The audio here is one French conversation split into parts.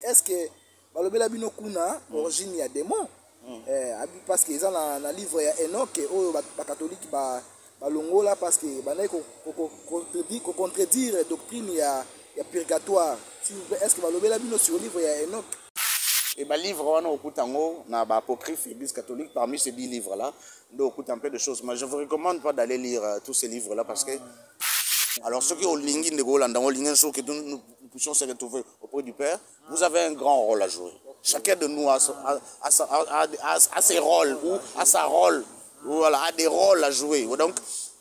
est-ce que balobela bino kuna origine ya démon parce que ils ont na livre ya Enoch oyo ba catholique balongola parce que banayi ko contredire doctrine ya purgatoire. Est-ce que balobela bino sur le livre ya Enoch? Et bah livre on a okutango na ba apocryphe église catholique parmi ces 10 livres là, on écoute un peu de choses, mais je vous recommande pas d'aller lire tous ces livres là parce que alors ceux qui ont lingi de Golanda, ont lingi que nous puissions se retrouver auprès du Père, vous avez un grand rôle à jouer. Chacun de nous a ses rôles ou a sa rôle, ou voilà, a des rôles à jouer. Donc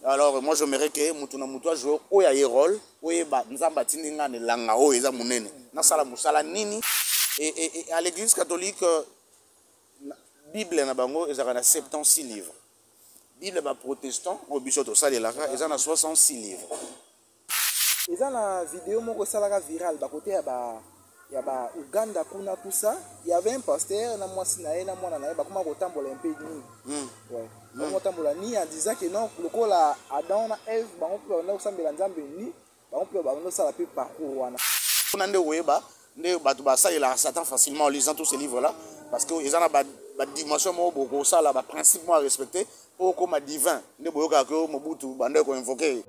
alors moi j'aimerais que mutuna mutua jouer o ya rôle, o ba nzamba tindinga ne langa o eza munene. Na sala musala nini et à l'église catholique Bible na bango ezaka 76 livres. Bible ba protestant au biso to salelaka ezana 66 livres. Ezana vidéo moko salaka viral ba côté ya ba Uganda kuna tout ça, il y avait un pasteur na mwasi na ye na mwana na ye ba kuma ko tambola un peu ni. Ouais. Ba tambola ni en disant que non lokola Adam na Eve ba on na osambela nzambe ni, ba on peut ba on sala pe parcours wana. On ande weba nde batu ba salela Satan facilement en lisant tous ces livres là parce que ezana ba dimension mo boko sala ba principe mo à respecter pour comme divin nde boyoka ko Mobutu bande ko invoquer.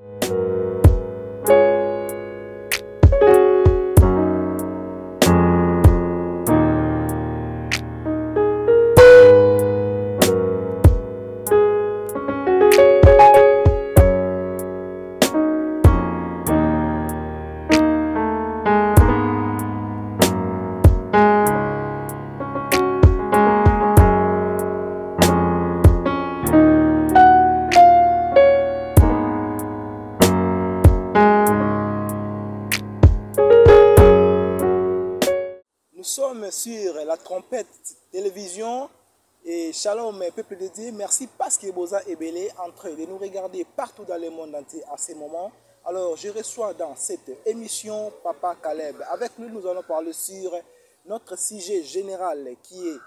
Nous sommes sur la trompette télévision et shalom peuple de Dieu, merci parce que Boza est belé en train de nous regarder partout dans le monde entier à ce moment. Alors je reçois dans cette émission Papa Caleb. Avec lui nous allons parler sur notre sujet général qui est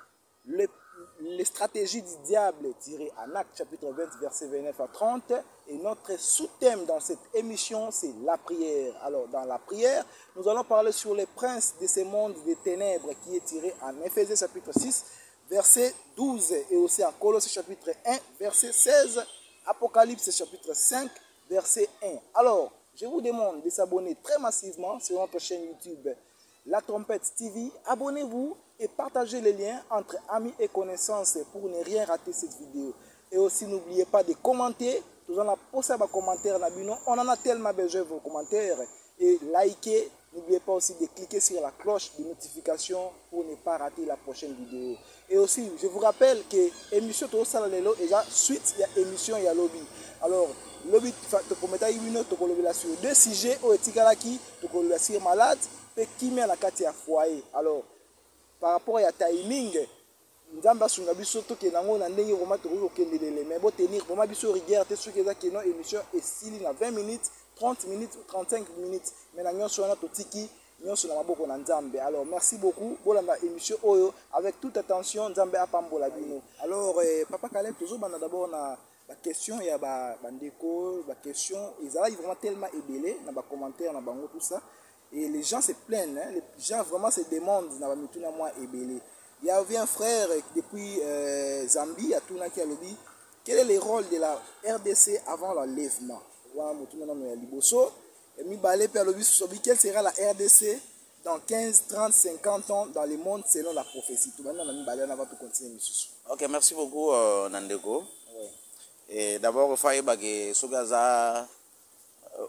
les stratégies du diable tirées en Actes chapitre 20 verset 29 à 30 et notre sous-thème dans cette émission c'est la prière. Alors dans la prière nous allons parler sur les princes de ce monde des ténèbres qui est tiré en Éphésiens chapitre 6 verset 12 et aussi en Colossiens chapitre 1 verset 16, Apocalypse chapitre 5 verset 1. Alors je vous demande de s'abonner très massivement sur notre chaîne YouTube La Trompette TV. Abonnez-vous et partagez les liens entre amis et connaissances pour ne rien rater cette vidéo. Et aussi n'oubliez pas de commenter. Nous allons poster vos commentaires. On en a tellement besoin de vos commentaires. Et likez. N'oubliez pas aussi de cliquer sur la cloche de notification pour ne pas rater la prochaine vidéo. Et aussi, je vous rappelle que l'émission Tosala Lelo est suite à l'émission et à Lobby. Alors, Lobby, tu peux sur deux sujets au Etikalaki, tu peux sur malade et qui met la carte à foyer. Alors, par rapport à timing, nzamba sunga biso to ke nango na ndenge vraiment to ko kendele mais bo tenir vraiment biso rigueur te soki eza ke non émission esili na 20 minutes 30 minutes 35 minutes mais na nyonso wana to tiki nyonso na maboko na nzambe. Alors merci beaucoup bolanda émission oyo avec toute attention nzambe apambola bino. Alors Papa Caleb toujours bana d'abord na la question ya ba bandeko ba question ils arrivent vraiment tellement ébélés na ba commentaires na bango tout ça et les gens se plaignent hein? Les gens vraiment se demandent na ba mituna moi ébélé. Il y avait un frère depuis Zambie, à Tounaki à Lobi. Quel est le rôle de la RDC avant l'enlèvement? Quelle sera la RDC dans 15, 30, 50 ans dans le monde selon la prophétie? Ok, merci beaucoup Nandego. Ouais. Et d'abord, il faut que Sogaza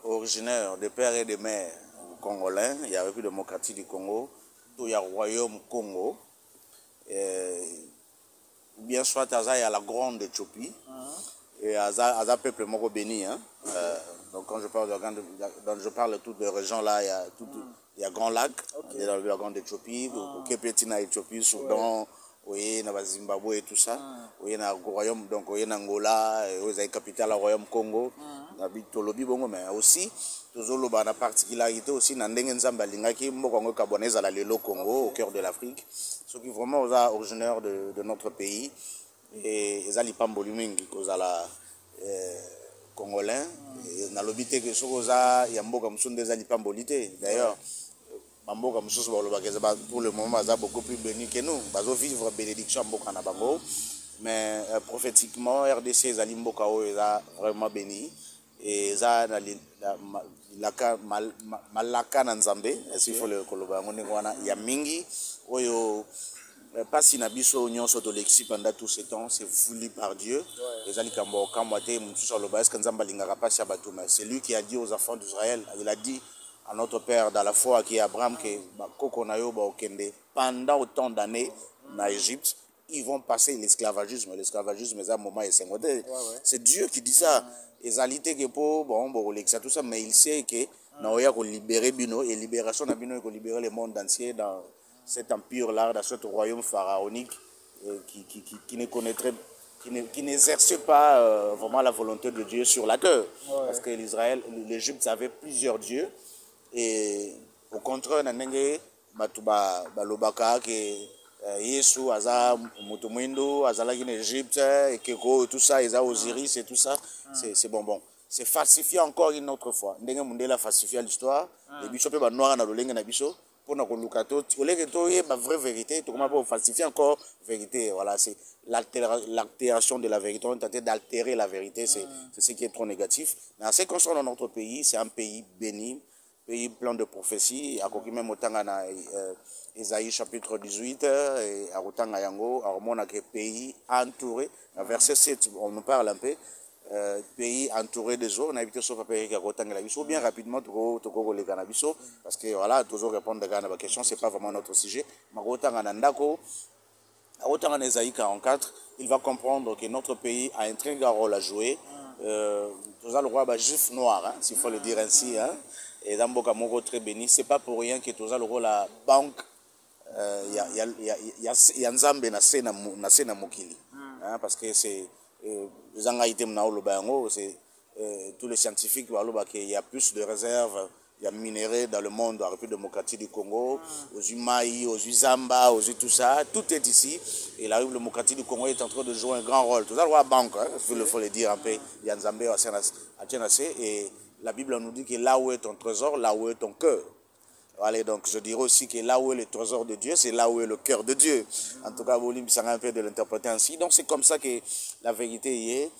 originaire de père et de mère congolais, il y a la République démocratique du Congo, il y a le Royaume Congo. Bien soit il y a la grande Éthiopie et Aza peuple moko béni hein? Donc quand je parle de toutes les régions là il y a Grand Lac, il y a la grande Éthiopie, Kepetina Éthiopie, Soudan, oui, na Zimbabwe et tout ça, oui, na royaume donc oui, Angola, oui, la capitale du royaume Congo, na bitolobi bongo mais aussi toujours la particularité aussi na ndenge nzamba lingaki moko kaboneza la lelo Congo au cœur de l'Afrique, ceux qui vraiment originaires de notre pays et ezali pamboli mingi kozala congolais na lobité que sokoza ya mboka musunde ezali pamboli te d'ailleurs bamboka mosusu balobaka eza pour le moment baza beaucoup plus béni que nous bazovivre bénédiction ya mboka na bango mais prophétiquement RDC ezali mboka oyo eza vraiment béni et eza malaka na nzambe s'il faut le koloba yango ndenge wana ya mingi oyo pasi na biso nyonso tolekisi pendant tout ce temps c'est voulu par Dieu ezali kambo kamwa te mosusu aloba est-ce que nzambe alingaka pasi ya bato mais c'est lui qui a dit aux enfants d'Israël il a dit à notre père dans la foi qui est Abraham que bakoko na yo baokende pendant autant d'années na Égypte ils vont passer l'esclavagisme c'est un moment essengote c'est Dieu qui dit ça ezali te que pour bon bolekisa tout ça mais il sait que na oya ko libérer bino et libération na bino ko libérer le monde entier dans cet empire-là, dans ce royaume pharaonique qui ne connaîtrait, qui n'exerce pas vraiment la volonté de Dieu sur la terre. Parce que l'Égypte avait plusieurs dieux. Et au contraire, balobaka que Yesu, Aza, Mutumwindo, Azalaki en Égypte, et Keko, tout ça, Eza Osiris et tout ça, c'est bon. C'est falsifié encore une autre fois. Ndenge Mundela falsifié l'histoire. Et Bishop ba noir na lolenga na biso. Pour nous la vraie vérité, tout comment pour falsifier encore vérité. Voilà, c'est l'altération de la vérité. On tente d'altérer la vérité, c'est ce qui est trop négatif. Mais en ce qui concerne notre pays, c'est un pays béni, pays plein de prophéties. À côté même autant dans Ésaïe chapitre 18 et à autant à Yango, à mon pays entouré. Verset 7, on nous parle un peu. Pays entouré des eaux, on a évité sauf à payer ou bien rapidement les cannabis parce que voilà, toujours répondre à la question, c'est pas vraiment notre sujet. Mais autant en Ésaïe 44, il va comprendre que notre pays a un très grand rôle à jouer. Tous le roi juif noir, hein, s'il faut le dire ainsi, hein, et dans Boka Moko très béni, c'est pas pour rien que tous le rôle la banque, y a Nzambe na sena mokili, parce que c'est tous les scientifiques qu'il y a plus de réserves, il y a minéraux dans le monde, dans la République démocratique du Congo, aux Umaï, aux Uzamba, aux tout ça, tout est ici. Et la République démocratique du Congo est en train de jouer un grand rôle. Tout ça, la banque, il faut le dire un peu, il y a Nzambe à Tchénassé, et la Bible nous dit que là où est ton trésor, là où est ton cœur. Allez, donc je dirais aussi que là où est le trésor de Dieu, c'est là où est le cœur de Dieu. En tout cas, Bolim, ça un peu de l'interpréter ainsi. Donc c'est comme ça que la vérité y est.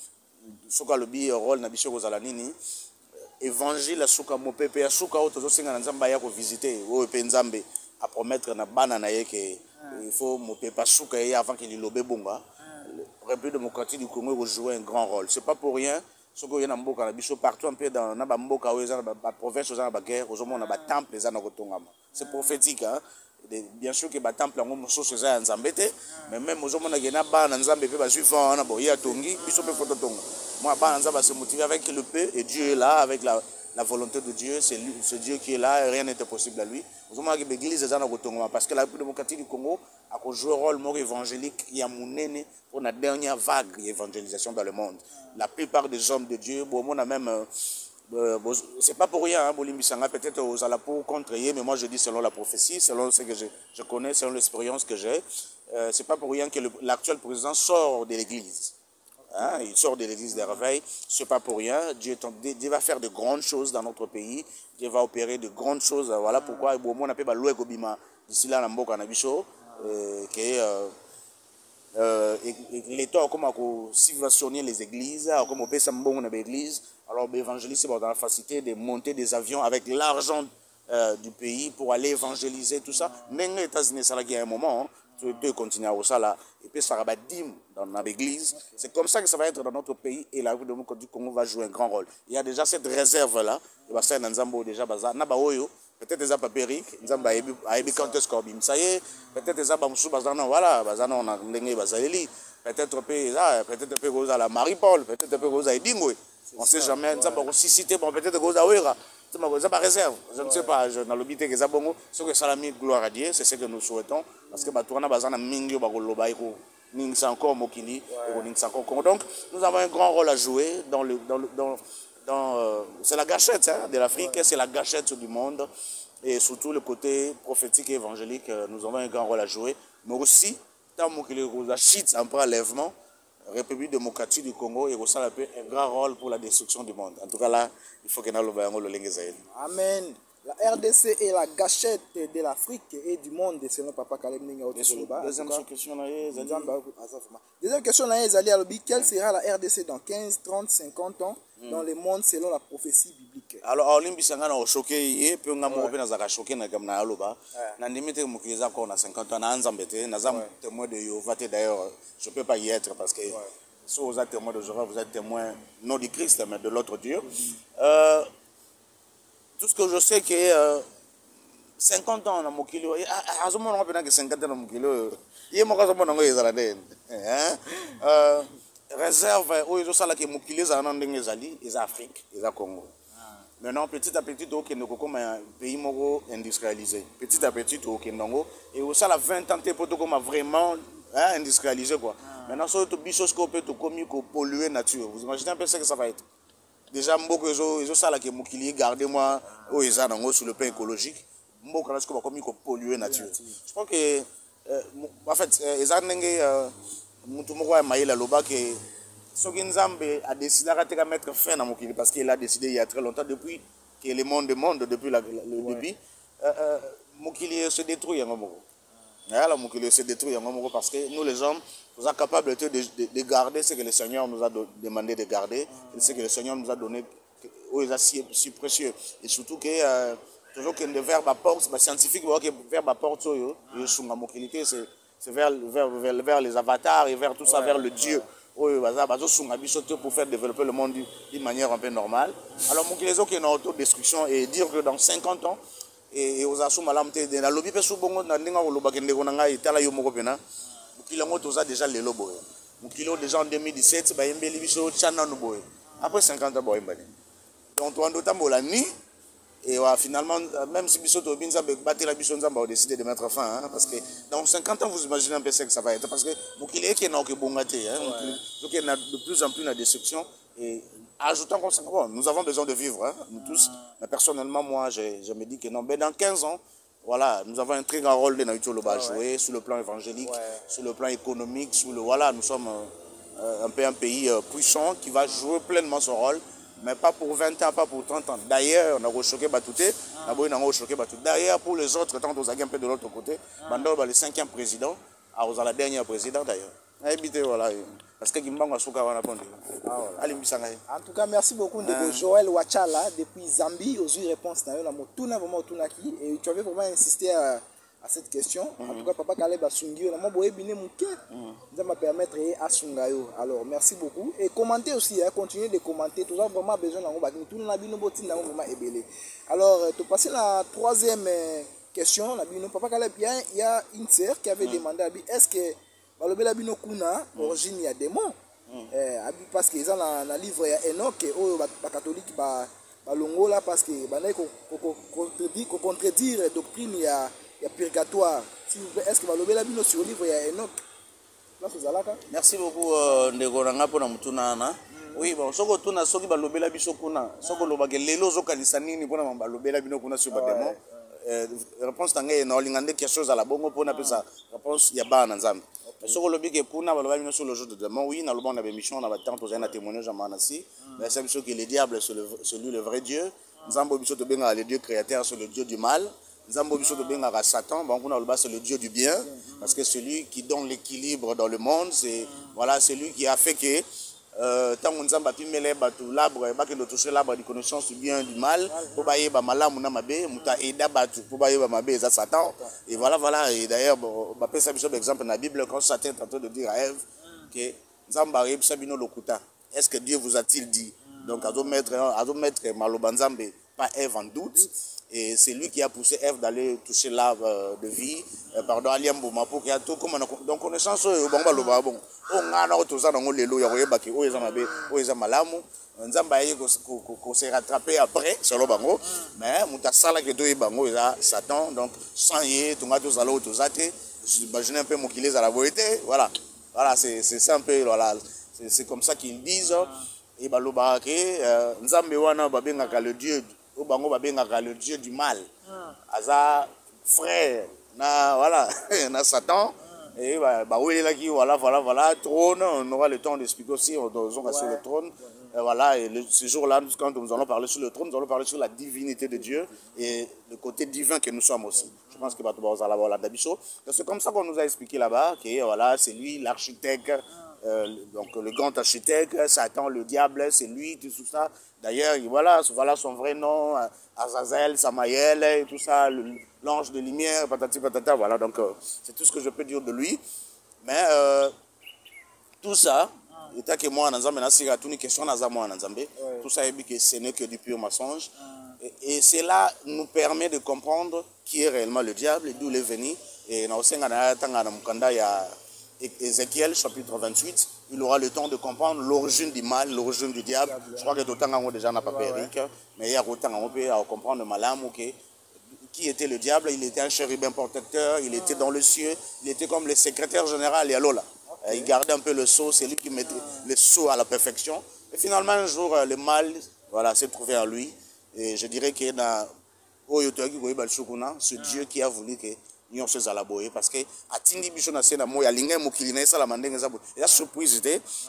Souka le bi rôle na biso kozala nini. Évangile souka mopepe souka otozo singa na nzamba ya ko visiter o pe nzambe à promettre na bana na ye que il faut mopepe souka ye avant qu'il lobe bonga. La République démocratique du Congo joue un grand rôle. C'est pas pour rien. Ce que na mboka na biso partout un peu dans na mboka oyo na province oza na guerre ozomo na temple eza na kotongama. C'est prophétique hein. Bien sûr que temple ngo mososo eza nzambe te mais même ozomo na gena ba na nzambe pe ba suivant na boya tongi biso pe foto tonga. Moi ba na nzambe se motiver avec le peu et Dieu est là avec la volonté de Dieu, c'est Dieu qui est là et rien n'est impossible à lui. Ozomo na l'église eza na kotongama parce que la République démocratique du Congo a joué un rôle mort évangélique il y a monene pour la dernière vague d'évangélisation dans le monde. La plupart des hommes de Dieu, bon, on a même, c'est pas pour rien, hein, peut-être aux alapos contre mais moi je dis selon la prophétie, selon ce que je connais, selon l'expérience que j'ai, c'est pas pour rien que l'actuel président sort de l'église. Hein, il sort de l'église des réveils, c'est pas pour rien. Dieu va faire de grandes choses dans notre pays, Dieu va opérer de grandes choses. Voilà pourquoi on appelle Loué Gobima d'ici là, Namboka Nabiso, l'État a comme subventionner les églises, comme on peut s'embonner dans l'église. Alors l'évangéliste dans la facilité de monter des avions avec l'argent du pays pour aller évangéliser tout ça. Même les États-Unis, ça a un moment, tu peux continuer à ça là, et puis ça va dîme dans l'église. C'est comme ça que ça va être dans notre pays et la République démocratique du Congo va jouer un grand rôle. Il y a déjà cette réserve là, il va faire un Nzambo déjà bazar, na baoyo. Peut-être des apapériques, Nzamba aibi quand est-ce qu'on bim ça y est, peut-être des abamsou bazana voilà, bazana on a ndenge bazali, peut-être peut goza la Marie-Paul, peut-être peut goza Edingwe. On sait jamais Nzamba aussi cité bon peut-être goza Wera, Nzamba réserve, je ne sais pas, je n'ai l'obité que Zabongo, ce que Salami gloire à Dieu, c'est ce que nous souhaitons parce que batouna bazana mingi bagoloba iko ning encore mokili, ning encore. Donc nous avons un grand rôle à jouer c'est la gâchette hein, de l'Afrique, c'est la gâchette du monde et surtout le côté prophétique et évangélique, nous avons un grand rôle à jouer. Mais aussi, tant que les chutes en prélèvement, République démocratique du Congo et un grand rôle pour la destruction du monde. En tout cas là, il faut que nous le voyons le lingue. Amen. La RDC est la gâchette de l'Afrique et du monde, selon Papa Caleb Ninga. Deuxième question, deuxième question, quelle sera la RDC dans 15, 30, 50 ans dans le monde selon la prophétie biblique? Alors, Olimbi Sangana a choqué, et puis on a choqué, na aloba. Na limite, mon client encore na 50 ans, na anzambete, na zam témoin de Yehova. D'ailleurs, je peux pas y être parce que si vous êtes témoin de Jéhovah, vous êtes témoin non du Christ, mais de l'autre Dieu. Tout ce que je sais que 50 ans na mokilo, azomo na pena que 50 ans na mokilo, ye mokazo mo nango ezalade. Réserve où ils ont ça là que mokilo za nandenge ezali, ez Afrique, ez Congo. Maintenant, petit à petit, au Kenya, comme un pays industrialisé. Petit à petit, au Kenya, et au ça, la 20 ans, pour comme vraiment industrialisé. Quoi. Maintenant, sur le bichos qu'on peut polluer la nature. Vous imaginez un peu ce que ça va être. Déjà, beaucoup ils ont ça là que Moukili, gardez-moi, sur le plan écologique. Beaucoup là, comme polluer la nature. Je crois que, en fait, ils ont Moutoumouwa Maïla Loba que. Soki Nzambe a décidé de mettre fin à Mokili parce qu'il a décidé il y a très longtemps, depuis que le monde depuis le début, Mokili se détruit en Gomoro. Mokili se détruit en Gomoro parce que nous les hommes, nous sommes capables de garder ce que le Seigneur nous a demandé de garder, ce que le Seigneur nous a donné, si précieux. Et surtout que toujours que le verbe apporte, scientifique, le verbe apporte, c'est vers les avatars et vers tout ça, vers le Dieu. Pour faire développer le monde d'une manière un peu normale. Alors, mon qu'ils ont une autodestruction et dire que dans 50 ans, et aux assauts malam de la lobby sous bongo na linga au lobakende konanga itala yo moko pena mukilango toza déjà les lobo mukilo déjà en 2017 ba yembeli biso chana no boy après 50 ans boy mbani donc on doit tambola ni et finalement même si biso to binza battre la biso nzamba a décidé de mettre fin parce que dans 50 ans vous imaginez un peu ce que ça va être parce que mukile qui na ke bongate donc il y a de plus en plus la destruction et ajoutant qu'on bon, nous avons besoin de vivre, nous tous. Mais personnellement, moi, je me dis que non. Mais dans 15 ans, voilà, nous avons un très grand rôle de Naïtoloba à jouer sur le plan évangélique, sur le plan économique, voilà, nous sommes un peu un pays puissant qui va jouer pleinement son rôle, mais pas pour 20 ans, pas pour 30 ans. D'ailleurs, on a rechoqué Batouté, D'ailleurs, pour les autres, tant qu'on a un peu de l'autre côté, Bandor, le 5e président, à la dernière président d'ailleurs. Voilà. Parce que en tout cas, merci beaucoup de Joël Wachala depuis Zambie aux réponses. Et tu avais vraiment insisté à cette question. En tout cas, Papa Caleb a Sungio. Ça m'a permettre à Sungayo. Alors, merci beaucoup. Et commentez aussi, continuez de commenter. Tout ça, vraiment besoin de alors, tu passes la troisième question. Papa Caleb, il y a une sœur qui avait demandé est-ce que balobela bino kuna origine ya démon parce que ils ont na livre ya Enoch o ba catholique ba longola parce que bana ko contredire doctrine ya purgatoire. S'il vous plaît, est-ce que balobela bino sur le livre ya Enoch là vous alaka? Merci beaucoup ndeko ranga pona mutuna na oui bon soko tuna soki balobela biso kuna soko lobake lelo zo kanisa nini pona balobela bino kuna sur ba démon réponse tangé na lingande quelque chose à la bongo pona pesa réponse ya bana nzambe. Ce que le kuna balobali sur le jour de demain oui na lobona émission na battant aux un témoignage en manasi mais c'est sûr que le diable c'est lui le vrai Dieu nzambo biso to benga le Dieu créateur c'est le Dieu du mal nzambo biso to benga Satan bon kuna loba c'est le Dieu du bien parce que celui qui donne l'équilibre dans le monde c'est voilà celui qui a fait que tant nzamba pimele batu l'arbre ba que de toucher l'arbre de connaissance du bien du mal pour bailler ba malamu na mabe muta eda batu pour bailler ba mabe ça Satan et voilà et d'ailleurs ba pesa biso exemple dans la Bible quand Satan est en train de dire à Ève que nzamba rebisa bino lokuta est-ce que Dieu vous a-t-il dit donc à mettre maloba nzambe pas Ève en doute et c'est lui qui a poussé Ève d'aller toucher l'arbre de vie pardon aliamboma pour qu'il y a tout comme donc connaissance bon baloba bon on a tout ça dans le lelo ya koyeba ki o ezamabe o ezamalamu nzamba ye ko se rattraper après solo bango mais mutasala ke to bango eza Satan donc sans ye tunga to zalo to zate j'imagine un peu mon qu'il est à la vérité voilà c'est ça un peu voilà c'est comme ça qu'ils disent et baloba ke nzambe wana babengaka le dieu o bango babengaka le dieu du mal aza frère na voilà na Satan et bah oui là qui voilà trône on aura le temps d'expliquer aussi on sur le trône Voilà, et ce jour-là, quand nous allons parler sur le trône, nous allons parler sur la divinité de Dieu et le côté divin que nous sommes aussi. Je pense que c'est comme ça qu'on nous a expliqué là-bas, que voilà, c'est lui l'architecte, donc le grand architecte, Satan, le diable, c'est lui, tout ça. D'ailleurs, voilà son vrai nom, Azazel, Samaël, et tout ça, l'ange de lumière, patati patata, voilà, donc c'est tout ce que je peux dire de lui. Mais tout ça, état que moi, tout ça, ce n'est que du pur mensonge. Et cela nous permet de comprendre qui est réellement le diable et d'où il est venu. Et dans Ézéchiel, chapitre 28, il aura le temps de comprendre l'origine du mal, l'origine du diable. Je crois que d'autant qu'on déjà n'a pas Eric, mais il y a autant qu'on peut comprendre le malin, qui était le diable. Il était un chérubin protecteur, il était dans le ciel, il était comme le secrétaire général et Alola. Il gardait un peu le sceau, c'est lui qui mettait le sceau à la perfection. Et finalement, un jour, le mal s'est trouvé en lui. Et je dirais que dans ce Dieu qui a voulu que nous sommes à la boye, parce que il a surprise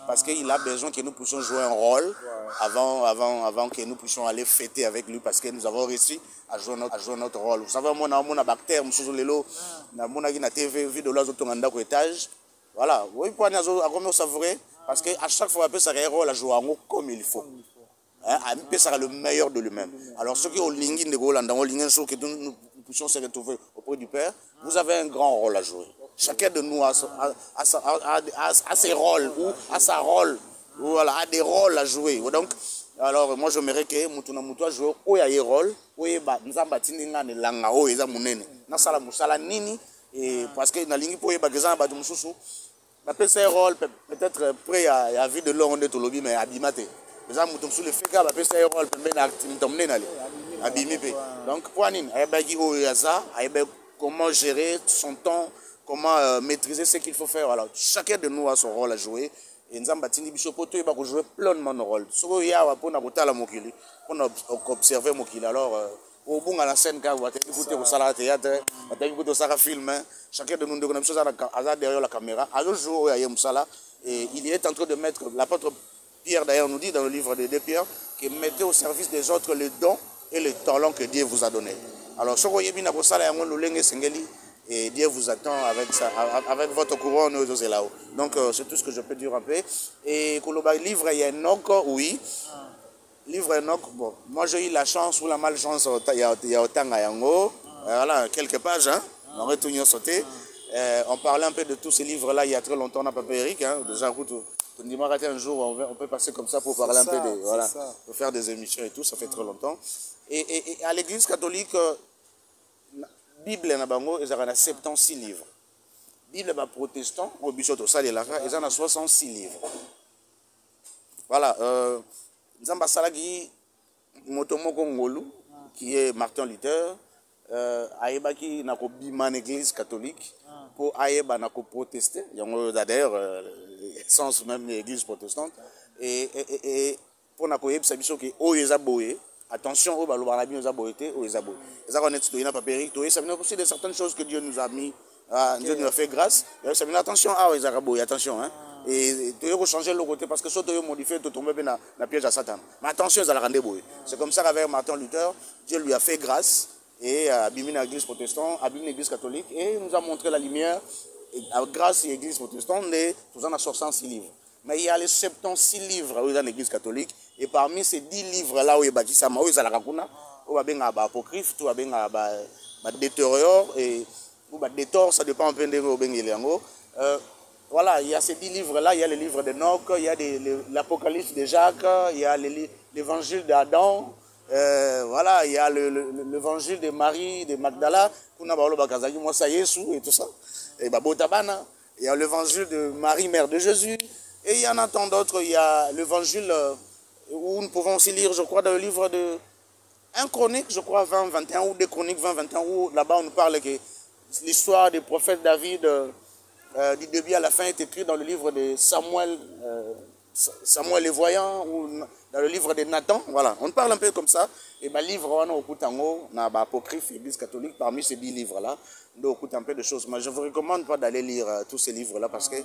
parce qu'il a besoin que nous puissions jouer un rôle avant que nous puissions aller fêter avec lui, parce que nous avons réussi à jouer notre rôle. Vous savez, moi, on a bactère, na TV, vu de l'autre étage. Voilà, oui, pour nous savourer, parce qu'à chaque fois, ça rôle à jouer comme il faut. Ça sera le meilleur de lui-même. Alors, ceux qui ont l'ingin de Golan, dans l'ingin que nous puissions se retrouver auprès du Père, vous avez un grand rôle à jouer. Chacun de nous a ses rôles, ou a sa rôle, ou voilà, a des rôles à jouer. Donc, alors, moi, j'aimerais que Moutouna joue où il y a des rôles, où il y a des langa, où il y a des Nasala Moussala Nini, et parce que dans l'ingin pour y a des gens, c'est un rôle peut-être prêt à la vie de l'homme de Tolobi, mais abîmaté. Les gens sont les faits, ils peuvent faire un rôle, donc, comment gérer son temps, comment maîtriser ce qu'il faut faire. Alors, chacun de nous a son rôle à jouer. Et nous avons jouer pleinement nos rôles. Pour observer mon kill. Alors, au bout de la scène, quand vous écoutez au salon théâtre, vous écoutez au film, chacun de nous derrière la caméra. Alors, il est en train de mettre l'apôtre Pierre, d'ailleurs, nous dit dans le livre de Pierre, que mettez au service des autres les dons et les talents que Dieu vous a donnés. Alors, ce et Dieu vous attend avec votre couronne aux là-haut. Donc, c'est tout ce que je peux dire un peu. Et le livre, il y a Enoch, oui. Livre Enoch, bon, moi j'ai eu la chance ou la malchance, il y a autant à Yango. Voilà, quelques pages, hein. On aurait tout sauté. On parlait un peu de tous ces livres-là il y a très longtemps, on n'a pas payé Eric, hein. Déjà, un jour, on peut passer comme ça pour parler un peu de, voilà, pour faire des émissions et tout, ça fait très longtemps. Et à l'église catholique, la Bible, il y a 76 livres. La Bible protestant, au Bishop au Salé Lara, il y a 66 livres. Voilà, Nzamba Salagi, Motomoko Ngolu, qui est Martin Luther, Aïbaki n'a pas bimé l'église catholique, pour Aïba n'a pas protesté, il y a d'ailleurs l'essence même de l'église protestante, et pour n'a pas eu sa mission qui est au Yezaboé, attention au Balobarabi aux aboyés, aux Yezaboé. Les argonnettes, il n'y a pas péri, ça veut dire aussi de certaines choses que Dieu nous a mis, Dieu nous a fait grâce, ça veut dire attention à Yezaboé, attention, hein. Et tu veux changer le côté parce que si tu veux modifier, tu tombes dans la piège à Satan. Mais attention, ils allaient rendre beau. C'est comme ça qu'avec Martin Luther, Dieu lui a fait grâce et a abîmé l'église protestante, abîmé l'église catholique et il nous a montré la lumière. Et grâce à l'église protestante, nous en avons 66 livres. Mais il y a les 76 livres dans l'église catholique et parmi ces 10 livres-là où il y a bâti ça, où il y a la racuna, où il y a apocryphe, où il y a détériore et où il y a détort, ça dépend un peu de où il y a voilà, il y a ces 10 livres-là, il y a le livre d'Enoch, il y a l'Apocalypse de Jacques, il y a l'évangile d'Adam, voilà, il y a l'évangile de Marie, de Magdala, et tout ça, et Babotabana, il y a l'évangile de Marie, mère de Jésus, et il y en a tant d'autres, il y a l'évangile où nous pouvons aussi lire, je crois, dans le livre de 1 Chronique, je crois, 20-21, ou 2 Chroniques 20-21, où là-bas on nous parle que l'histoire du prophète David, du début à la fin est écrit dans le livre de Samuel, Samuel le voyant, ou dans le livre de Nathan. Voilà, on parle un peu comme ça. Et le livre, on a au Koutango, on a apocryphe, l'église catholique, parmi ces 10 livres-là, on a au un peu de choses. Mais je ne vous recommande pas d'aller lire tous ces livres-là parce que,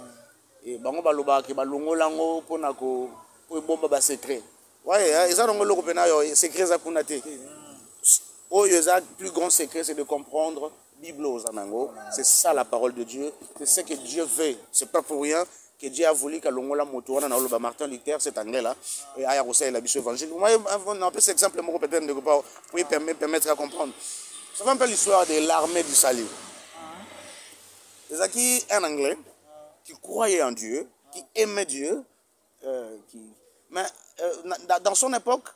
pour bomba ba secret. Ouais, ils ont le repena secret za kunate. Oh, le plus grand secret, c'est de comprendre Bible aux Anango. C'est ça la parole de Dieu. C'est ce que Dieu veut. C'est pas pour rien que Dieu a voulu que l'ongola moto na oloba Martin Luther cet anglais là et aya conseil la biso évangile. Moi on a cet exemple moi peut-être de pas pour permettre à comprendre. Ça fait un peu l'histoire de l'armée du salut. C'est qui un anglais qui croyait en Dieu, qui aimait Dieu, mais dans son époque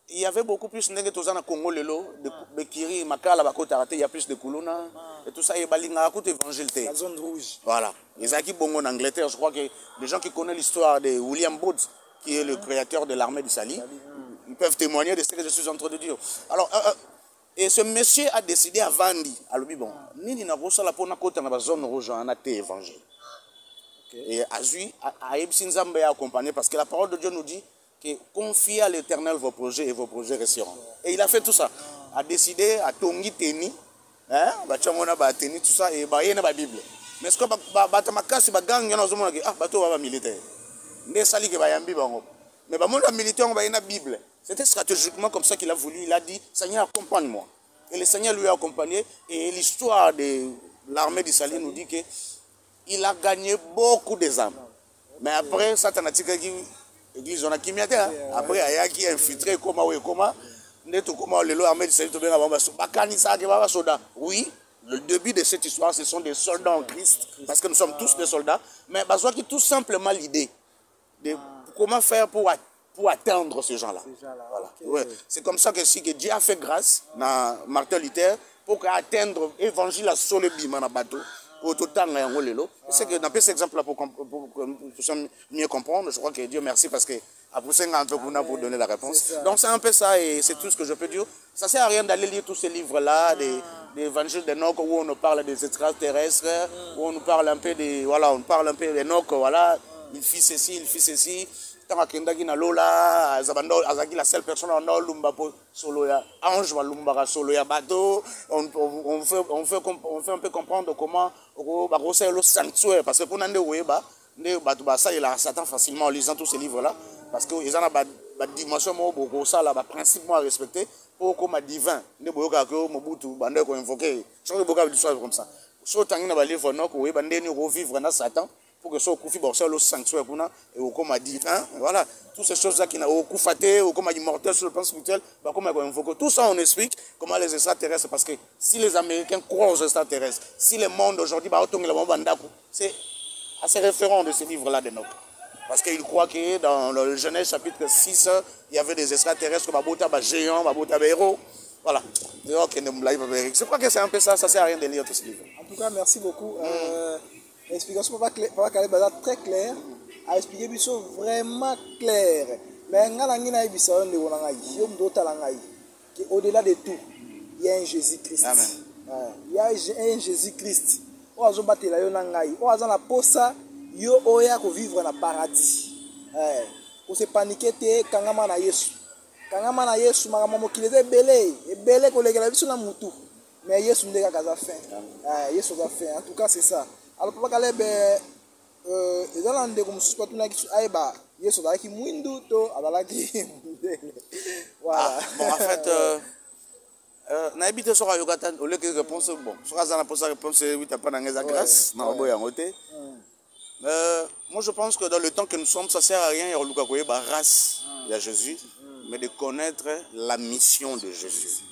il y avait beaucoup plus de Congo lelo, de Bekiri, Makala, Bakotarate, il y a plus de Kuluna, et tout ça, et Balinga, écoute évangile. La zone rouge. Voilà. Les acquis Bongo en Angleterre, je crois que les gens qui connaissent l'histoire de William Booth, qui est le créateur de l'armée du Sali, ils peuvent témoigner de ce que je suis en train de dire. Alors, et ce monsieur a décidé à Vandi, à l'obi bon, Nini n'a pas la peau, n'a pas la zone rouge, en a été évangile. Et Azui a Ebsinzambe accompagné, parce que la parole de Dieu nous dit que confiez à l'Éternel vos projets et vos projets resteront. Et il a fait tout ça. A décidé à Tongi Teni, Teni, tout ça, et il y a la Bible. Mais ce que Batamakasi, Bagang, il y a un bateau militaire. Mais le militaire, il y a la Bible. C'était stratégiquement comme ça qu'il a voulu. Il a dit, Seigneur, accompagne-moi. Et le Seigneur lui a accompagné. Et l'histoire de l'armée d'Israël nous dit qu'il a gagné beaucoup des âmes. Mais après, Satan a dit l'église on a qui après il y a qui infiltré comment l'armée de soldats. Oui, le début de cette histoire ce sont des soldats en Christ parce que nous sommes tous des soldats, mais qui tout simplement l'idée de comment faire pour atteindre ces gens-là. Voilà. Okay. Ouais. C'est comme ça que Dieu a fait grâce à Martin Luther pour atteindre l'évangile à Solebima dans bateau. C'est que dans cet exemple-là pour mieux comprendre, je crois que Dieu merci parce que a poussé un peu pour donner la réponse. Donc c'est un peu ça et c'est tout ce que je peux dire. Ça ne sert à rien d'aller lire tous ces livres-là, des évangiles d'Enoch où on nous parle des extraterrestres, où on nous parle un peu des voilà, on parle un peu d'Enoch, voilà, il fit ceci, il fit ceci. Tant que na lola, azaki la seule personne en or lumba solo ya ange wa lumba solo ya bateau. On fait un peu comprendre comment c'est le sanctuaire parce que pour nande weba ne batu ba ça il a Satan facilement en lisant tous ces livres là parce que ils en a ba dimension mo boko ça là ba principe à respecter pour comme divin ne boyoka ko mobutu bande ko invoquer sur le boka l'histoire comme ça so tangi na ba livre non ko weba ndeni ko vivre na Satan pour que ce soit le sanctuaire et au comme divin, voilà, toutes ces choses-là qui n'ont au faté, au comme immortel sur le plan spirituel, tout ça on explique comment les extraterrestres, parce que si les Américains croient aux extraterrestres, si le monde aujourd'hui, c'est assez référent de ces livres-là de Noc. Parce qu'ils croient que dans le Genèse chapitre 6, il y avait des extraterrestres, des géants, des héros. Voilà. Je crois que c'est un peu ça, ça sert à rien de lire tous ces livres. En tout cas, merci beaucoup. L'explication Papa Caleb est très claire, a expliqué vraiment clair. Mais au-delà de tout, il y a un Jésus-Christ. Il y a un Jésus-Christ. On a vivre dans le paradis. On se paniquer kangama na Yesu. Kangama na Yesu makamamo kilete belé kolekela biso na mutu. Mais Yesu ndeka kaza fin. Yesu a fait. En tout cas, c'est ça. Alors Papa Caleb ils ont des comme super tuna qui aiba Yesu da ki mwindu to abala ki voilà. Bon en fait na habité sur Yokatan au lieu que réponse bon sur la réponse oui t'as pas dans la grâce na boya ngoté. Moi je pense que dans le temps que nous sommes ça sert à rien ya luka koyeba race ya Jésus mais de connaître la mission de Jésus.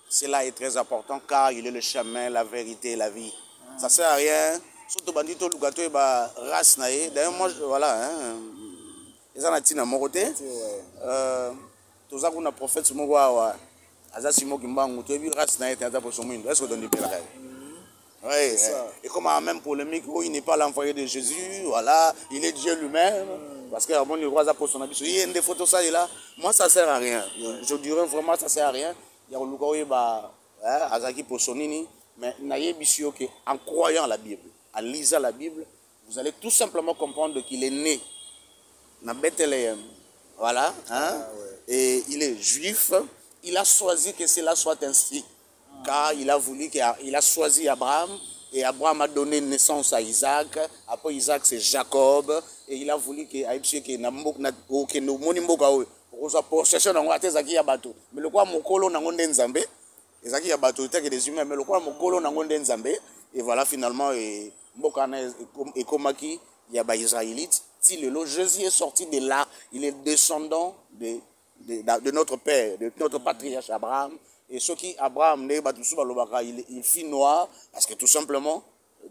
Cela est très important car il est le chemin, la vérité et la vie. Ça sert à rien. Surtout bandito lugato ba race naé. D'ailleurs moi voilà ils en a tina mon côté. Tous ça qu'on a prophète sur moi aza simo kimbangu tu vu race naé t'as pour son monde. Est-ce que donne du père? Oui. Et comme même polémique où il n'est pas l'envoyé de Jésus, voilà, il est Dieu lui-même. Parce que bon il roi za pour son habit. Il y a des photos ça là. Moi ça sert à rien. Je dirais vraiment ça sert à rien. Il y a lugato ba azaki pour sonini. Mais en croyant la Bible, en lisant la Bible, vous allez tout simplement comprendre qu'il est né dans Bethléem. Voilà. Hein? Et il est juif. Il a choisi que cela soit ainsi. Car il a voulu qu'il a choisi Abraham. Et Abraham a donné naissance à Isaac. Après Isaac, c'est Jacob. et il a voulu que aïbsie que na moni mboka oyo okozwa possession nango ate ezalaki ya bato mais lokola mokolo nango nde nzambe ezalaki ya bato te que des humains mais lokola mokolo nango nde nzambe et voilà finalement mboka wana ekomaki ya baisraélite ti lelo Jésus est sorti de là, il est descendant de notre père, de notre patriarche Abraham. Et ce qui Abraham il fit noir parce que tout simplement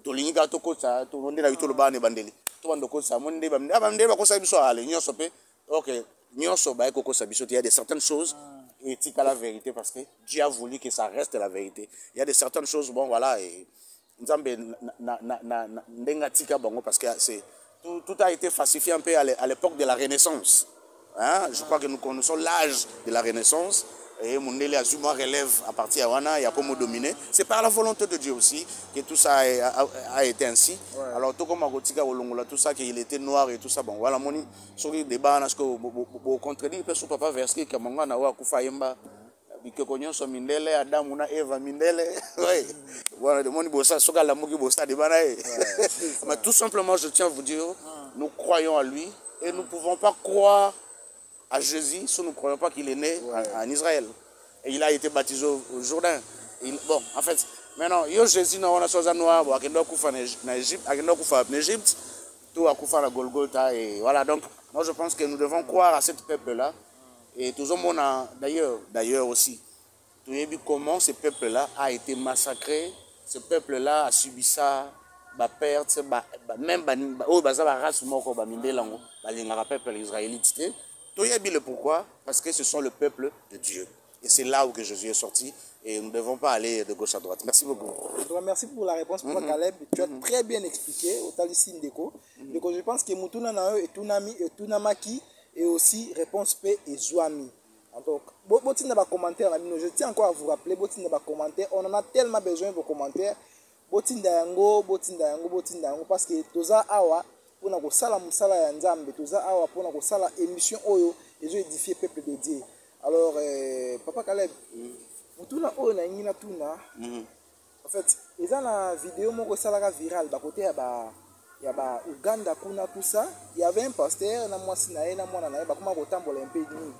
tolinga tokosa to monde na bitolo bane bandeli to bando kosa monde bande ba kosa biso ale nyoso pe OK nyoso ba ko kosa biso il y a de certaines choses et tika la vérité parce que Dieu a voulu que ça reste la vérité. Il y a de certaines choses bon voilà et nzambe na ndenga tika bango parce que c'est tout a été falsifié un peu à l'époque de la Renaissance. Hein? Je crois que nous connaissons l'âge de la Renaissance. Et Mundele Azuma relève à partir de Wana, il y a comme dominé. C'est par la volonté de Dieu aussi que tout ça a été ainsi. Ouais. Alors, tout comme Agotika Olongola, tout ça, qu'il était noir et tout ça, bon, voilà, mon sur les débats, parce que vous contredire, parce que papa verset que mon gars n'a pas Koufa Yemba, que Konyon soit Mindele, Adam, Muna Eva Mindele, oui. Voilà, de mon bossa, Soka la Mogi bossa de Banae. Mais tout simplement, je tiens à vous dire, nous croyons à lui et nous ne pouvons pas croire à Jésus, si nous ne croyons pas qu'il est né en Israël. Et il a été baptisé au Jourdain. Bon, en fait, maintenant, Jésus n'a pas de noir, il a en Égypte, tout a été à Golgotha. Et voilà, donc, moi je pense que nous devons croire à ce peuple-là. Et tout le monde, d'ailleurs aussi, tu as vu comment ce peuple-là a été massacré, ce peuple-là a subi ça, la perte, même la race moko, le peuple israélite. Le pourquoi? Parce que ce sont le peuple de Dieu. Et c'est là où que Jésus est sorti. Et nous ne devons pas aller de gauche à droite. Merci beaucoup. Merci pour la réponse, Papa Caleb. Tu as très bien expliqué au Talissin Deko. Donc je pense que Mutuna Nao et Tunamaki et aussi réponse P et Zouami. Donc, Botin n'a pas commentaire. Je tiens encore à vous rappeler, Botin n'a pas commentaire. On en a tellement besoin de vos commentaires. Botin Dayango, parce que Toza Awa. Pour nous sala musala ya nzambe toza awa pour nous sala émission oyo et édifier peuple de Dieu. Alors Papa Caleb mutuna oyo na ngina tuna en fait eza na vidéo moko salaka viral ba côté ya ba Uganda kuna tout ça il y avait un pasteur na mwasi na ye na mwana na ye ba kuma ko tambola un peu ni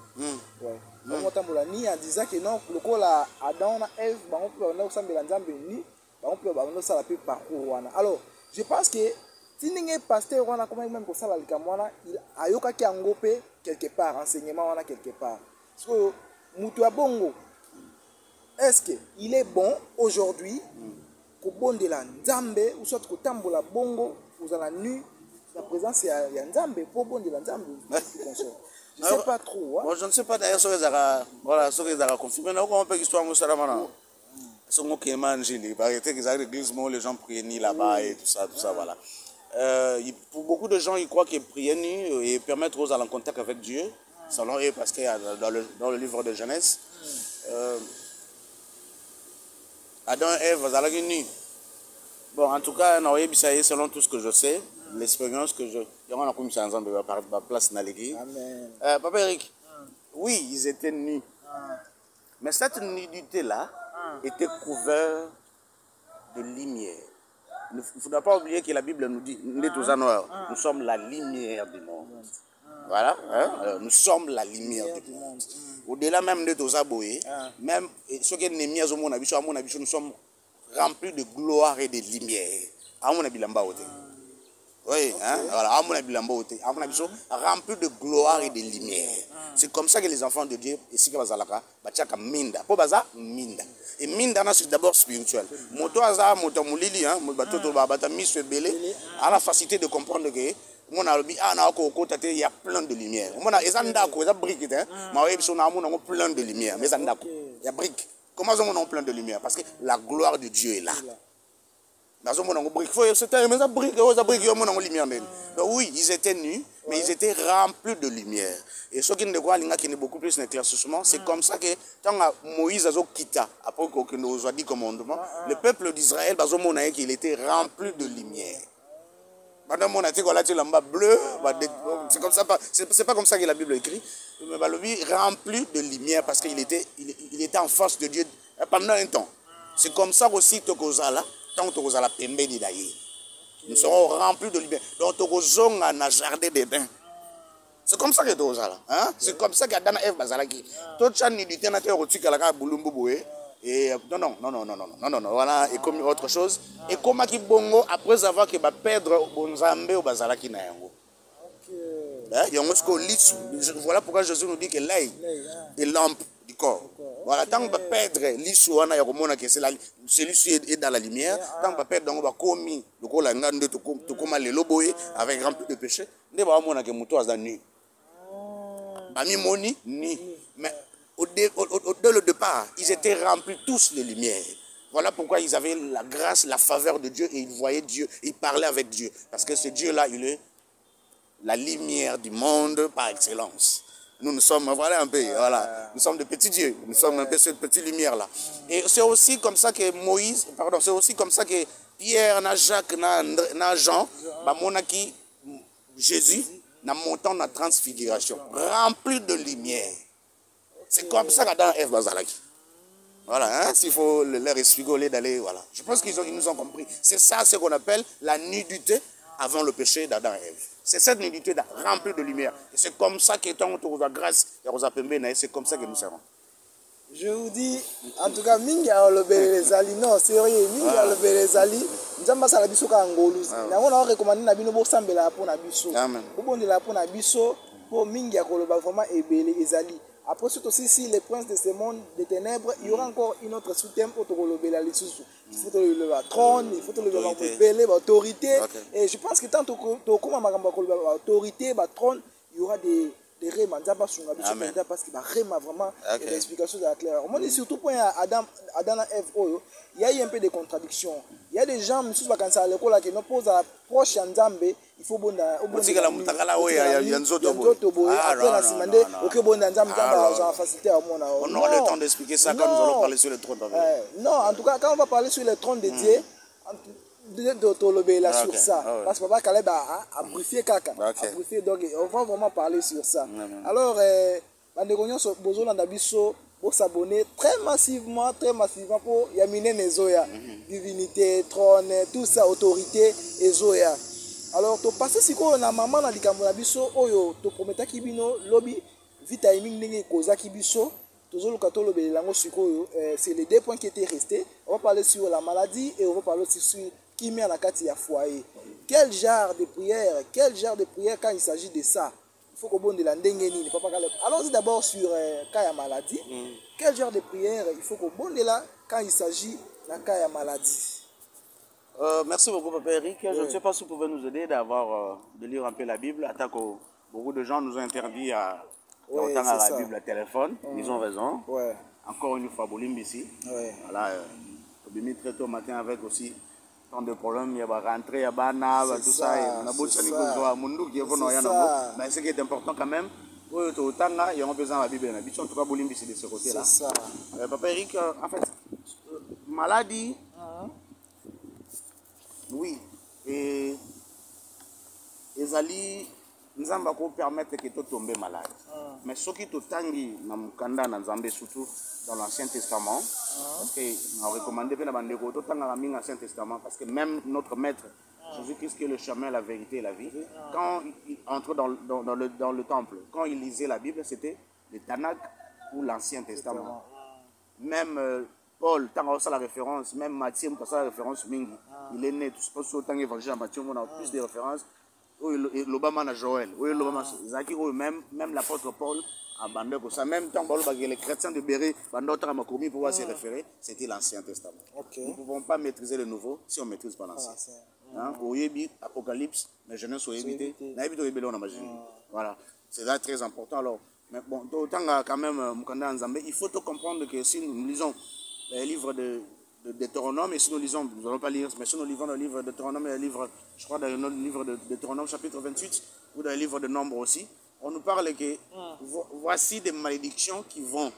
ouais ba tambola ni en disant que non lokola Adam na Ève ba on peut na sambela nzambe ni ba on peut ba no sala pe parcours wana. Alors je pense que si un pasteur wana comment même pour ça la likamwana il ayoka ki angopé quelque part enseignement wana quelque part parce que mutu bongo est-ce que il est bon aujourd'hui ko bondela nzambe ou soit ko tambola bongo vous la nu la présence ya nzambe pour bondela nzambe je sais pas trop hein? Bon, je ne sais pas d'ailleurs sur les voilà sur les confirmé na comment peut histoire mo sala mana so mo ke manjili par exemple qu'ils arrivent l'église les gens prient ni là-bas et tout ça voilà. Pour beaucoup de gens, ils croient que prier nu et permettre aux aller en contact avec Dieu, selon eux, parce qu'il y a dans le livre de Genèse, Adam et Ève, ils allaient nus. Bon, en tout cas, selon tout ce que je sais, l'expérience que je... On a commis ça ensemble par place dans l'église. Papa Eric, oui, ils étaient nus. Mais cette nudité-là était couverte de lumière. Il ne faudra pas oublier que la Bible nous dit, nous sommes la lumière du monde. Voilà, hein? Nous sommes la lumière du monde. Au-delà même de tous aboyés, même ce qui est némia au monde, nous sommes remplis de gloire et de lumière. À mon avis, oui, hein? Voilà, à mon avis, remplis de gloire et de lumière. C'est comme ça que les enfants de Dieu, ici, minda. Pour baza, minda. Et minda, c'est d'abord spirituel. Moto aza, moto moulili, hein, a la facilité de comprendre que il y a plein de lumière. Il y a briques, plein de lumière. Mais il y a briques. Comment on a plein de lumière? Parce que la gloire de Dieu est là. Oui, ils étaient nus, mais ils étaient remplis de lumière. Et ce qui est beaucoup plus d'éclaircissement, c'est comme ça que quand Moïse a quitté, après qu'il nous a dit commandement, le peuple d'Israël, il était rempli de lumière. Madame, on a dit bleu, c'est comme ça, c'est pas comme ça que la Bible écrit, mais rempli de lumière parce qu'il était en face de Dieu pendant un temps. C'est comme ça aussi que là. Tant que vous allez pember d'ailleurs. Nous serons remplis de lumière. Donc, on a un jardin d'Éden. C'est comme ça que tu as là. Hein? C'est comme ça qu'Adam et Ève bazalaki. Tout ça ni du temps na te tu kala bulumbu boé. Et non, voilà, et comme autre chose. Et comme qui bongo après avoir que va perdre bonzambe au bazalaki na yango. Voilà pourquoi Jésus nous dit que l'œil est lampe du corps. Voilà, tant qu'on va perdre l'issue, celui-ci est dans la lumière. Tant qu'on va perdre, on va commis le corps le loboé avec rempli de péché. Ne va pas que mouton à nu. Bami moni ni. Mais dès le départ, ils étaient remplis tous de lumière. Voilà pourquoi ils avaient la grâce, la faveur de Dieu et ils voyaient Dieu, ils parlaient avec Dieu. Parce que ce Dieu-là, il est la lumière du monde par excellence. Nous sommes, voilà un peu, voilà, nous sommes des petits dieux, nous sommes un peu cette petite lumière-là. Et c'est aussi comme ça que Moïse, pardon, c'est aussi comme ça que Pierre, Jacques, Jean, monaki Jésus, n'a montant la transfiguration, rempli de lumière. C'est comme ça qu'Adam et Ève bazalaki. Voilà, hein, s'il faut leur essuyer d'aller, voilà. Je pense qu'ils nous ont compris. C'est ça ce qu'on appelle la nudité avant le péché d'Adam et Ève. C'est cette nudité remplie de lumière. Et c'est comme ça que tant qu'on a grâce et c'est comme ça que nous serons. Je vous dis, en tout cas, mingi a les ali, non, sérieux, mingi a les ali, nous avons ça la biso ka ngolu. Nous avons recommandé na bino bo sambela pour na biso. Amen. Pour bon de la pour na biso, pour mingi a koloba vraiment ebele les ali. Après, surtout aussi, si les princes de ce monde des ténèbres, il y aura encore une autre sous-thème pour te relever la licence. Il faut te lever la trône, il faut te lever l'autorité. Et je pense que tant que tu as l'autorité, la trône, il y aura des rèmes parce qu'il y a vraiment des explications claires. Moi, surtout pour Adam et Ève, il y a eu un peu de contradictions. Il y a des gens qui nous posent à la proche Nzambe. Il faut bon on aura le temps d'expliquer ça quand nous allons parler sur le trône. Non, en tout cas, quand on va parler sur le trône de Dieu, de sur ça. Parce que Papa Caleb a briefé Kaka. Donc, on va vraiment parler sur ça. Alors, pour s'abonner très massivement pour Yamine Nezoya, divinité, trône, tout ça, autorité et Zoya. Alors, tu passes si on a maman dans le biso, oyo, tu promets qui bino, lobby, vitamine n'enge koza qui biso, c'est les deux points qui étaient restés. On va parler sur la maladie et on va parler aussi sur qui met à la carte foyer. Quel genre de prière quand il s'agit de ça? Il faut qu'on bonne de la ndengeni. Allons-y d'abord sur cas de maladie. Quel genre de prière il faut qu'on bonne de là quand il s'agit de cas de maladie? Merci beaucoup, Papa Eric. Je ne sais pas si vous pouvez nous aider de lire un peu la Bible. Beaucoup de gens nous ont interdit à autant à la Bible à téléphone. Ils ont raison. Encore une fois, Bolim ici. Voilà, au très tôt matin avec aussi tant de problèmes. Il y a rentré, il y a bana, tout ça. On a beaucoup de choses. Mais ce qui est important quand même, il y a besoin de la Bible. En tout cas, Bolim ici de ce côté-là. Papa Eric, en fait, maladie. Oui, et Ezali, nous allons permettre que tu tombes malade. Mais ce qui te tangi, surtout dans l'Ancien Testament, parce qu'on a recommandé de l'Ancien Testament, parce que même notre maître, Jésus-Christ, qui est le chemin, la vérité et la vie, quand il entre dans le temple, quand il lisait la Bible, c'était le Tanakh ou l'Ancien Testament. Même Paul, tant que ça la référence, même Matthieu, quand ça la référence, il est né, tout ce que tu as évangile à Matthieu, on a plus de références. L'Obama a Joël, même l'apôtre Paul a bandé pour ça. Même temps, les chrétiens de Béret, pour pouvoir se référer, c'était l'Ancien Testament. Nous ne pouvons pas maîtriser le nouveau si on ne maîtrise pas l'Ancien. Apocalypse, mais jeunesse au évité, voilà, c'est là très important. Alors, mais bon, autant quand même, il faut comprendre que si nous lisons les livres de Deutéronome, et si nous lisons, nous n'allons pas lire, mais si nous lisons le livre de Deutéronome et le livre, je crois dans le livre de Deutéronome chapitre 28, ou dans le livre de Nombre aussi, on nous parle que voici des malédictions qui vont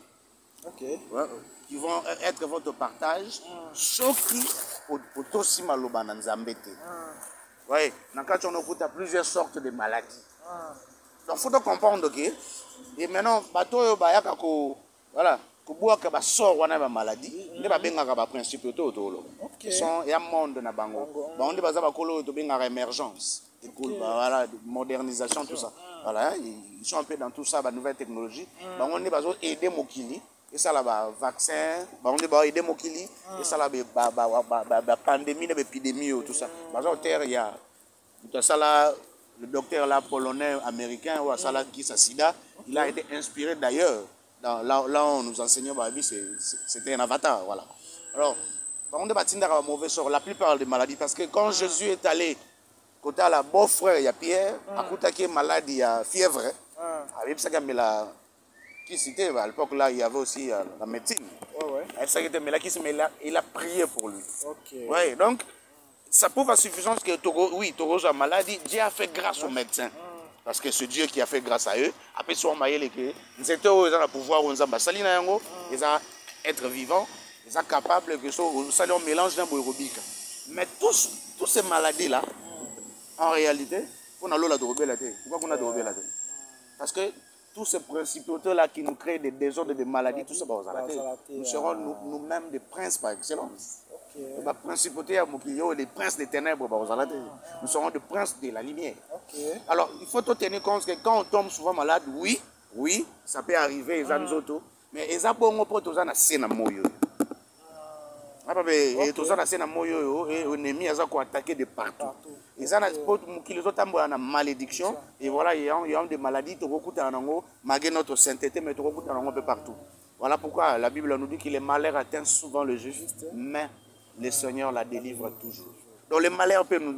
être votre partage, sauf qui pour tous maloba na nzambe te. Oui, dans le cas où on a plusieurs sortes de maladies. Donc il faut comprendre que, et maintenant, bateau bayaka voilà, koboaka basort wana ba maladie nde babengaka ba principe to tolo sont ya monde na bango bango nde baza bakolo to bengaka émergence écoute voilà modernisation tout ça voilà ils sont un peu dans tout ça ba nouvelle technologie bango nde bazo aider mokili et ça là ba vaccin bango nde ba aider mokili et ça là ba pandémie na épidémie tout ça bazo terre ya tout ça là le docteur là polonais américain ou ça là qui sa sida il a été inspiré d'ailleurs là où on nous enseignait c'était un avatar voilà alors on est bâti dans mauvais sort la plupart des maladies parce que quand Jésus est allé côté la beau frère il y a Pierre à côté qui est malade il y a fièvre avec ça mais la qui c'était à l'époque là il y avait aussi la médecine avec ça mais là qui il a prié pour lui ouais donc ça prouve à suffisance que Togo a maladie Dieu a fait grâce aux médecins. Parce que c'est Dieu qui a fait grâce à eux. Après, ils ont le pouvoir, ils ont être vivants, ils sont capables que ça leur mélange d'un aérobique. Mais tous ces maladies-là, en réalité, on a l'eau la dorobelate. Pourquoi on a dorobelate? Parce que tous ces principautés-là qui nous créent des désordres, des maladies, tout ça, nous serons nous-mêmes des princes par excellence. La principauté à Mokilio, les princes des ténèbres, nous serons des princes de la lumière. Alors, il faut tenir compte que quand on tombe souvent malade, oui, ça peut arriver, mais ils ont bon pour tous na scène moyo. Et tous na scène moyo et l'ennemi a attaqué de partout. Ils ont pour qu'ils ont une malédiction et voilà, il y a des maladies, tout beaucoup en malgré notre sainteté, mais tout beaucoup en un peu partout. Voilà pourquoi la Bible nous dit que les malheurs atteignent souvent le juste, mais le Seigneur la délivre toujours. Donc les malheurs peuvent nous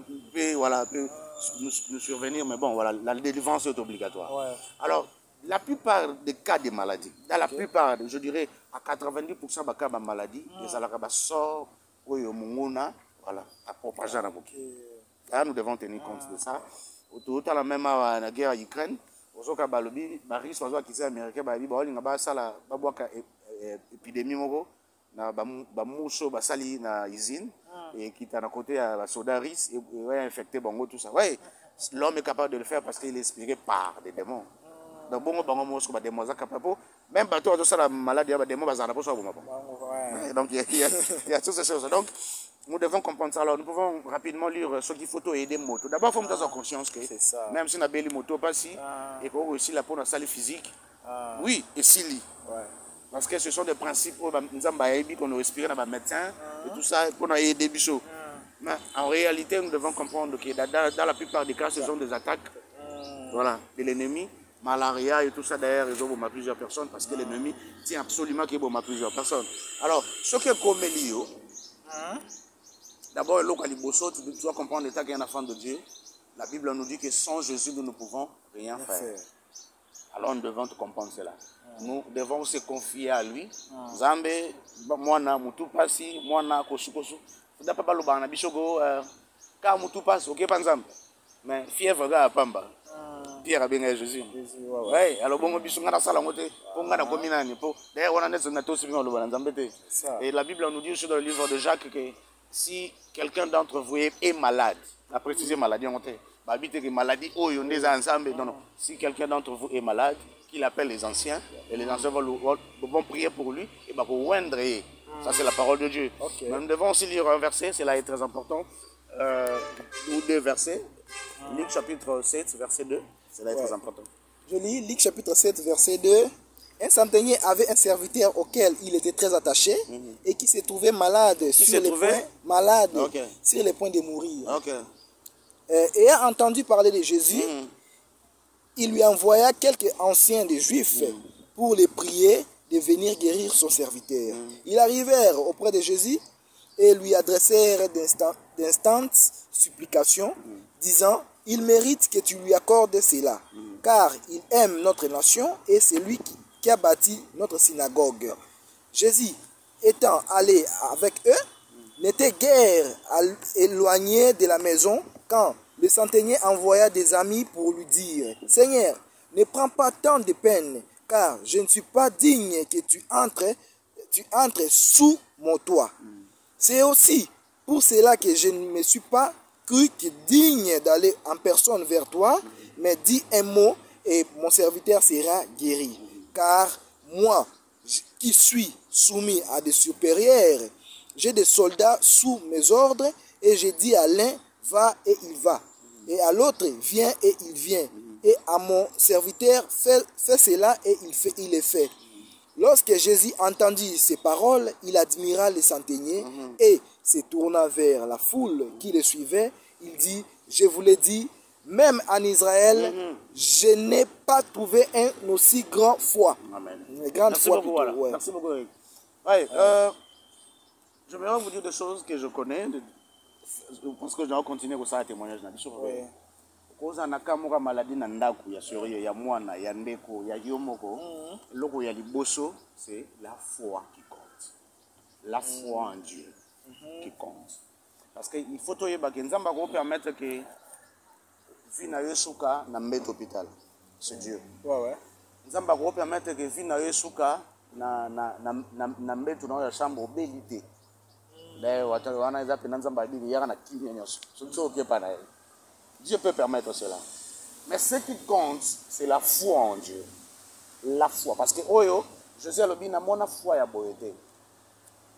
survenir, mais bon, voilà, la délivrance est obligatoire. Alors, la plupart des cas de maladies, dans la plupart, je dirais à 90% des cas de maladies, les alakaba sortent, voilà, à propager dans là, nous devons tenir compte de ça. Autour de la même guerre à Ukraine, aux cas balobi, Paris, soit qui s'est américain, babi, ça épidémie na bamuso basali na usine et qui est à côté à la sodaris et infecté bongo tout ça. Ouais, l'homme est capable de le faire parce qu'il est inspiré par des démons. Donc bongo bango mosko ba démons za capable même bateau tout ça la maladie ba démons bazana pour ça bongo. Donc il y a toutes ces choses. Donc nous devons comprendre ça. Alors nous pouvons rapidement lire ce qu'il faut aider moto. D'abord il faut mettre en conscience que même si on a belle moto pas si et qu'on aussi la pour la salle physique. Oui, et si li. Parce que ce sont des principes qu'on a respiré dans les médecins et tout ça pour nous aider des bichos. Mais en réalité, nous devons comprendre que dans la plupart des cas, ce sont des attaques de l'ennemi. Malaria et tout ça, d'ailleurs, ils ont plusieurs personnes parce que l'ennemi tient absolument qu'il y a plusieurs personnes. Alors, ce qui est comme Elio, d'abord, tu dois comprendre l'état qu'il y a un enfant de Dieu. La Bible nous dit que sans Jésus, nous ne pouvons rien faire. Alors, nous devons comprendre cela. Nous devons se confier à lui. Zambe, mwana mutu pasi, mwana kosukosu. Faut pas le bana bishogo ka mutu pasi, OK pas nzambe. Mais fièvre ga pamba. Pierre a bien Jésus. Ouais, alors bon biso ngana sala ngote, po ngana komina ni po. D'ailleurs on a net na to sibino le bana nzambe te. Et la Bible nous dit aussi dans le livre de Jacques que si quelqu'un d'entre vous est malade, a précisé maladie on te. Ba bité que maladie oyo ndeza ensemble non. Si quelqu'un d'entre vous est malade, qu'il appelle les anciens, et les anciens vont prier pour lui, et pour oindre. Ça, c'est la parole de Dieu. Mais nous devons aussi lire un verset, cela est très important, ou deux versets. Luc chapitre 7, verset 2, cela est très important. Je lis Luc chapitre 7, verset 2. Un centenier avait un serviteur auquel il était très attaché et qui se trouvait malade sur les points de mourir. Ayant entendu parler de Jésus, il lui envoya quelques anciens des Juifs pour les prier de venir guérir son serviteur. Ils arrivèrent auprès de Jésus et lui adressèrent d'instantes supplications, disant « Il mérite que tu lui accordes cela, car il aime notre nation et c'est lui qui a bâti notre synagogue. » Jésus, étant allé avec eux, n'était guère éloigné de la maison quand le centenier envoya des amis pour lui dire « Seigneur, ne prends pas tant de peine, car je ne suis pas digne que tu entres sous mon toit. C'est aussi pour cela que je ne me suis pas cru que digne d'aller en personne vers toi, mais dis un mot et mon serviteur sera guéri. Car moi, qui suis soumis à des supérieurs. J'ai des soldats sous mes ordres et je dis à l'un, va et il va. Et à l'autre, viens et il vient. Et à mon serviteur, fais cela et il le fait. Lorsque Jésus entendit ces paroles, il admira les centeniers et se tourna vers la foule qui le suivait. Il dit, je vous l'ai dit, même en Israël, je n'ai pas trouvé un aussi grand foi. Amen. Une grande Merci foi beaucoup. plutôt, Voilà. ouais. Merci beaucoup. Eric. Ouais, je vais vous dire des choses que je connais. Parce que je vais continuer avec ça à témoignage. Ouais. Koza nakamoka maladie na ndaku ya sérieux ya mwana ya ndeko ya yomoko loko ya liboso c'est la foi qui compte. La foi en Dieu qui compte. Parce que il faut toyeba que nzamba ko permettre que vie na yesuka na mbet hôpital. C'est Dieu. Ouais, ouais. Nzamba ko permettre que vie na yesuka na mbetu na ya chambre obélité. D'ailleurs watu wana eza pena nzamba bili yaka na kimia nyoso. So ok pa na ye. Dieu peut permettre cela. Mais ce qui compte, c'est la foi en Dieu. La foi. Parce que, oyo, Jésus a dit, na foi ya boyete.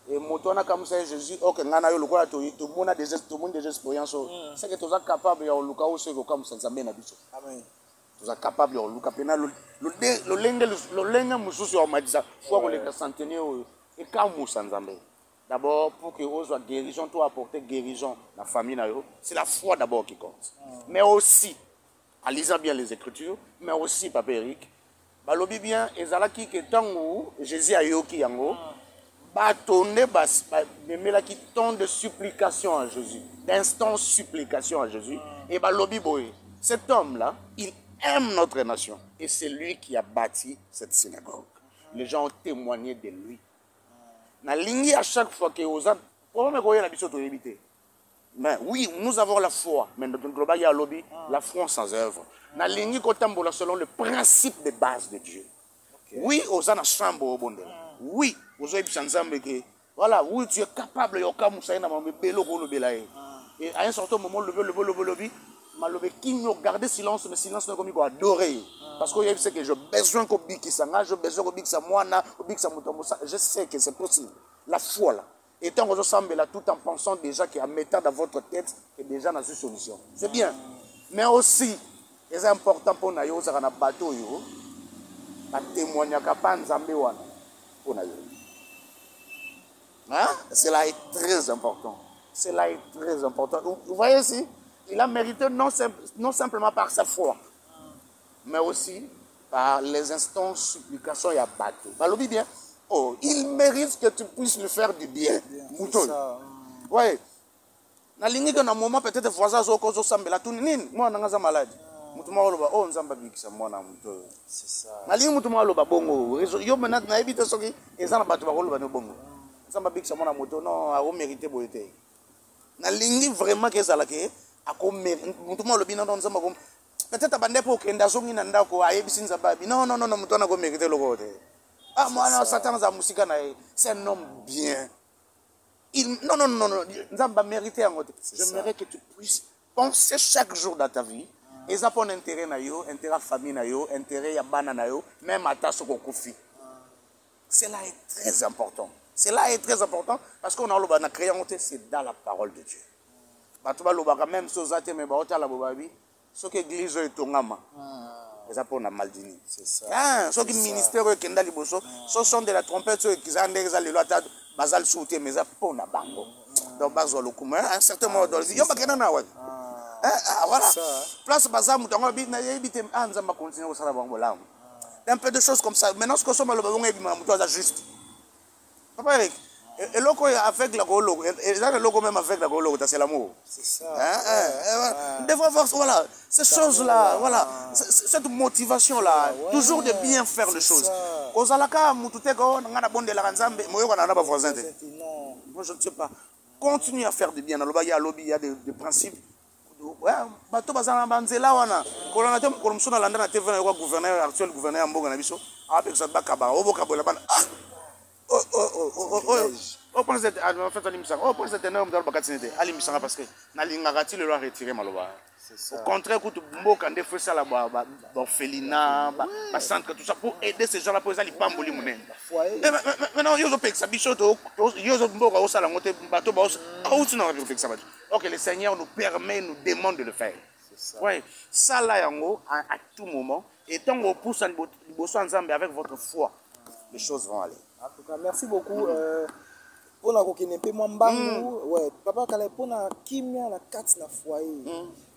Et motona comme ça, Jésus, ok, ngana yo lukola to monde des expériences. C'est que tu es capable ya luka o se comme ça nzambe na biso. Amen. Tu es capable ya luka pena lo lenga mususu ya madisa. Foi ko le centenier et kamu nzambe. D'abord, pour que vous soyez guérison, toi apporter guérison dans la famille, c'est la foi d'abord qui compte. Mais aussi, en lisant bien les Écritures, mais aussi, Papa Eric, balobi bien, ezalaki que tant où Jésus a yoki yango, batonné, qui tant de supplications à Jésus, d'instants supplications à Jésus, et balobi boy, cet homme-là, il aime notre nation, et c'est lui qui a bâti cette synagogue. Les gens ont témoigné de lui. Na lingi à chaque fois que vous avez mais oui, nous avons la foi, mais dans le global, il y a lobby, la foi sans œuvre. Na lingi kotambola selon le principe de base de Dieu. Okay. Oui, aux ana chambre au bonde. Oui, aux oebi que voilà, oui, tu es capable yoka musaina ma belo bolo belae. Et à un certain moment le lobby, malobe qui garder silence, mais silence n'est comme il adorer. Parce que je sais que j'ai besoin qu'on biki sanga, j'ai besoin qu'on biki sa moana, qu'on biki sa mutombosa. Je sais que c'est possible. La foi là. Et tant que vous semblez là, tout en pensant déjà qu'en mettant dans votre tête, que déjà dans une solution. C'est bien. Mais aussi, c'est important pour nous, ça a un bateau, ça témoigne pas nzambe wana pour nous. Hein? Cela est très important. Cela est très important. Vous voyez ici, il a mérité non simplement par sa foi, mais aussi par les instants supplications et abattus. Balobi bien, oh, il mérite que tu puisses lui faire du bien. Mouton. Oui. Na lingi que dans moment peut-être voisin zoko zo sambela tout nini, moi on a malade. Mutuma oloba oh nzamba bikisa mwana mouton. C'est ça. Na lingi mutuma oloba bongo. Yo maintenant na ebite soki ezana batu ba oloba no bongo. Nzamba bikisa mwana mouton non a mérité boyete. Na lingi vraiment que ça là que ako mutuma olobi non nzamba kom peut-être abande pour kenda zongi na ndako ayebisi nzamba bi non mutona ko mérité lokote. Ah moi Satan za musika na c'est un homme bien. Non, Nzamba mérite en côté. J'aimerais que tu puisses penser chaque jour dans ta vie. Et ça pour intérêt na yo, intérêt famille na yo, intérêt ya bana na yo, même à ta soko kofi. Cela est très important. Cela est très important parce qu'on a le na créanté, c'est dans la parole de Dieu. Batuba lobaka même sozate mais ba ota la bobabi, ce que église est tongama. Et ça pour na maldini. C'est ça. Ah, ce qui ministère qui ndali boso, ce sont de la trompette ceux qui zande les lois bazal souté mais ça pour na bango. Donc bazo le kuma à un certain moment dans yo bakena na wa. Voilà. Place bazam mutango bi na yebite anzamba continuer au sala bango là. Un peu de choses comme ça. Maintenant ce que sommes le bango ebima mutoza juste. Papa Eric, et loco avec la golo, et là le logo même avec la golo, c'est l'amour. C'est ça. Des fois voilà, ces choses là, voilà, cette motivation là, toujours de bien faire les choses. Ozalaka mututego ngana bonde la nzambe, moyo kana na ba voisin. Moi je ne sais pas. Continue à faire du bien. Dans le lobby, il y a des principes. Ouais, bato bazana banzela wana. Kolona te kolomsona landa na TV na gouverneur actuel gouverneur mboga na biso. Avec ça bakaba, oboka bola bana. on pense cette en fait on pense cette énorme dans le bakatinete ali misanga parce que na lingakati le loi retirer maloba. Au contraire, quand Mboka ande fait ça là bas orphelinat, ba centre tout ça pour aider ces gens-là pour les pas mboli monen. Maintenant yo zo pek ça bicho to yo zo Mboka au sala ngote bato ba au tu n'as pas fait ça. OK, le Seigneur nous permet, nous demande de le faire. Ouais, ça là yango à tout moment et tant qu'on pousse en bosso ensemble avec votre foi, les choses vont aller. En tout cas, merci beaucoup. Pour la coquine peu moins bambou, ouais, papa quand pour la kimia la carte na foyer.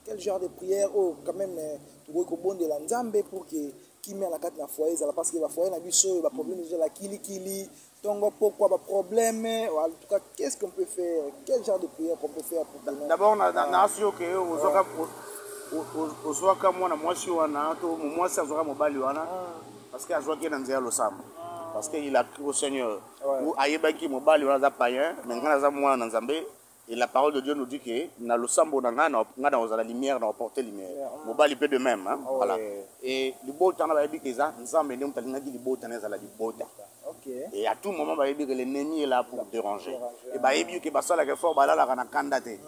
Quel genre de prière oh quand même tu vois qu'on de la nzambe pour que kimia la carte na foyer ça parce que la foyer na biso va problème de la kili donc pourquoi pas problème en tout cas qu'est-ce qu'on peut faire, quel genre de prière qu'on peut faire pour d'abord na asio que ozoka mwana mwasi wana to mwasi azoka mobali wana parce que azoka na nzela losamba parce qu'il a cru au Seigneur ou ayebaki mobali wana za païen mais ngana za mwana nzambe. Et la parole de Dieu nous dit que dans le sambo dans la lumière, dans porter lumière. Mobile peut de même, hein. Voilà. Et le beau temps là, il dit que ça, nous sommes menés, nous avons dit le beau temps là, du beau temps. Et à tout moment, il dit que l'ennemi est là pour déranger. Et bah il dit que ça la fort, bah là la candidaté,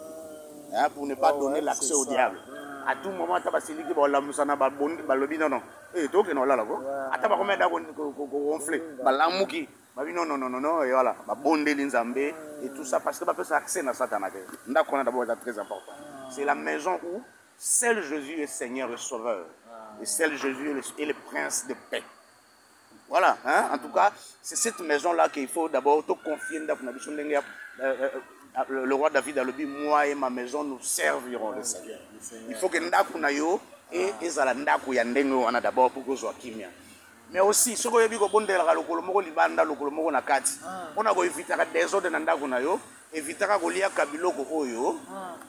pour ne pas donner l'accès au diable. À tout moment, tu vas se dire que la musana ba bon, ba lobi non non. Et donc non là là quoi. Attends pas combien d'avons gonflé, bah la mouki. Non, et voilà, bondé l'inzambe et tout ça parce que ça peut accès à Satan. D'abord très important. C'est la maison où seul Jésus est Seigneur et Sauveur. Et seul Jésus est le prince de paix. Voilà, hein? En tout cas, c'est cette maison-là qu'il faut d'abord te confier. Le roi David a dit, moi et ma maison, nous servirons le Seigneur. Il faut que Ndakunayo et Ezalandaku Yandengo en a d'abord pour que soit Kimia. Mais aussi, ce que vous avez dit, le libanda, le na kati. On a évité des ordres dans ndako na yo, éviter kolia kabiloko oyo.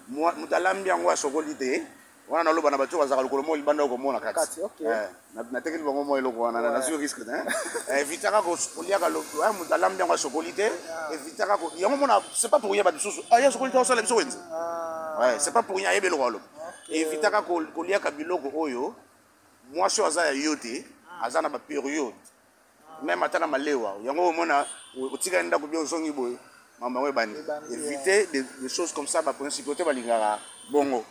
Moi, mutalambi yango asokolite. On a loba na batu bazaka le libanda ko mona kati. Na tekeli bango mo eloko wana na sur risque hein. Éviter kolia kaloko, mutalambi yango asokolite, éviter ko yango mona c'est pas pour rien ba bisusu. Ah ya sokolite o sala biso wenzi. Ouais, c'est pas pour rien yebelo ko lo. Éviter kolia kabiloko oyo. Moi je suis à yote. Azana ba période même atana malewa yango mona otika nda ko bio zongi boy mama we bani éviter des choses comme ça ba principauté ba lingara bongo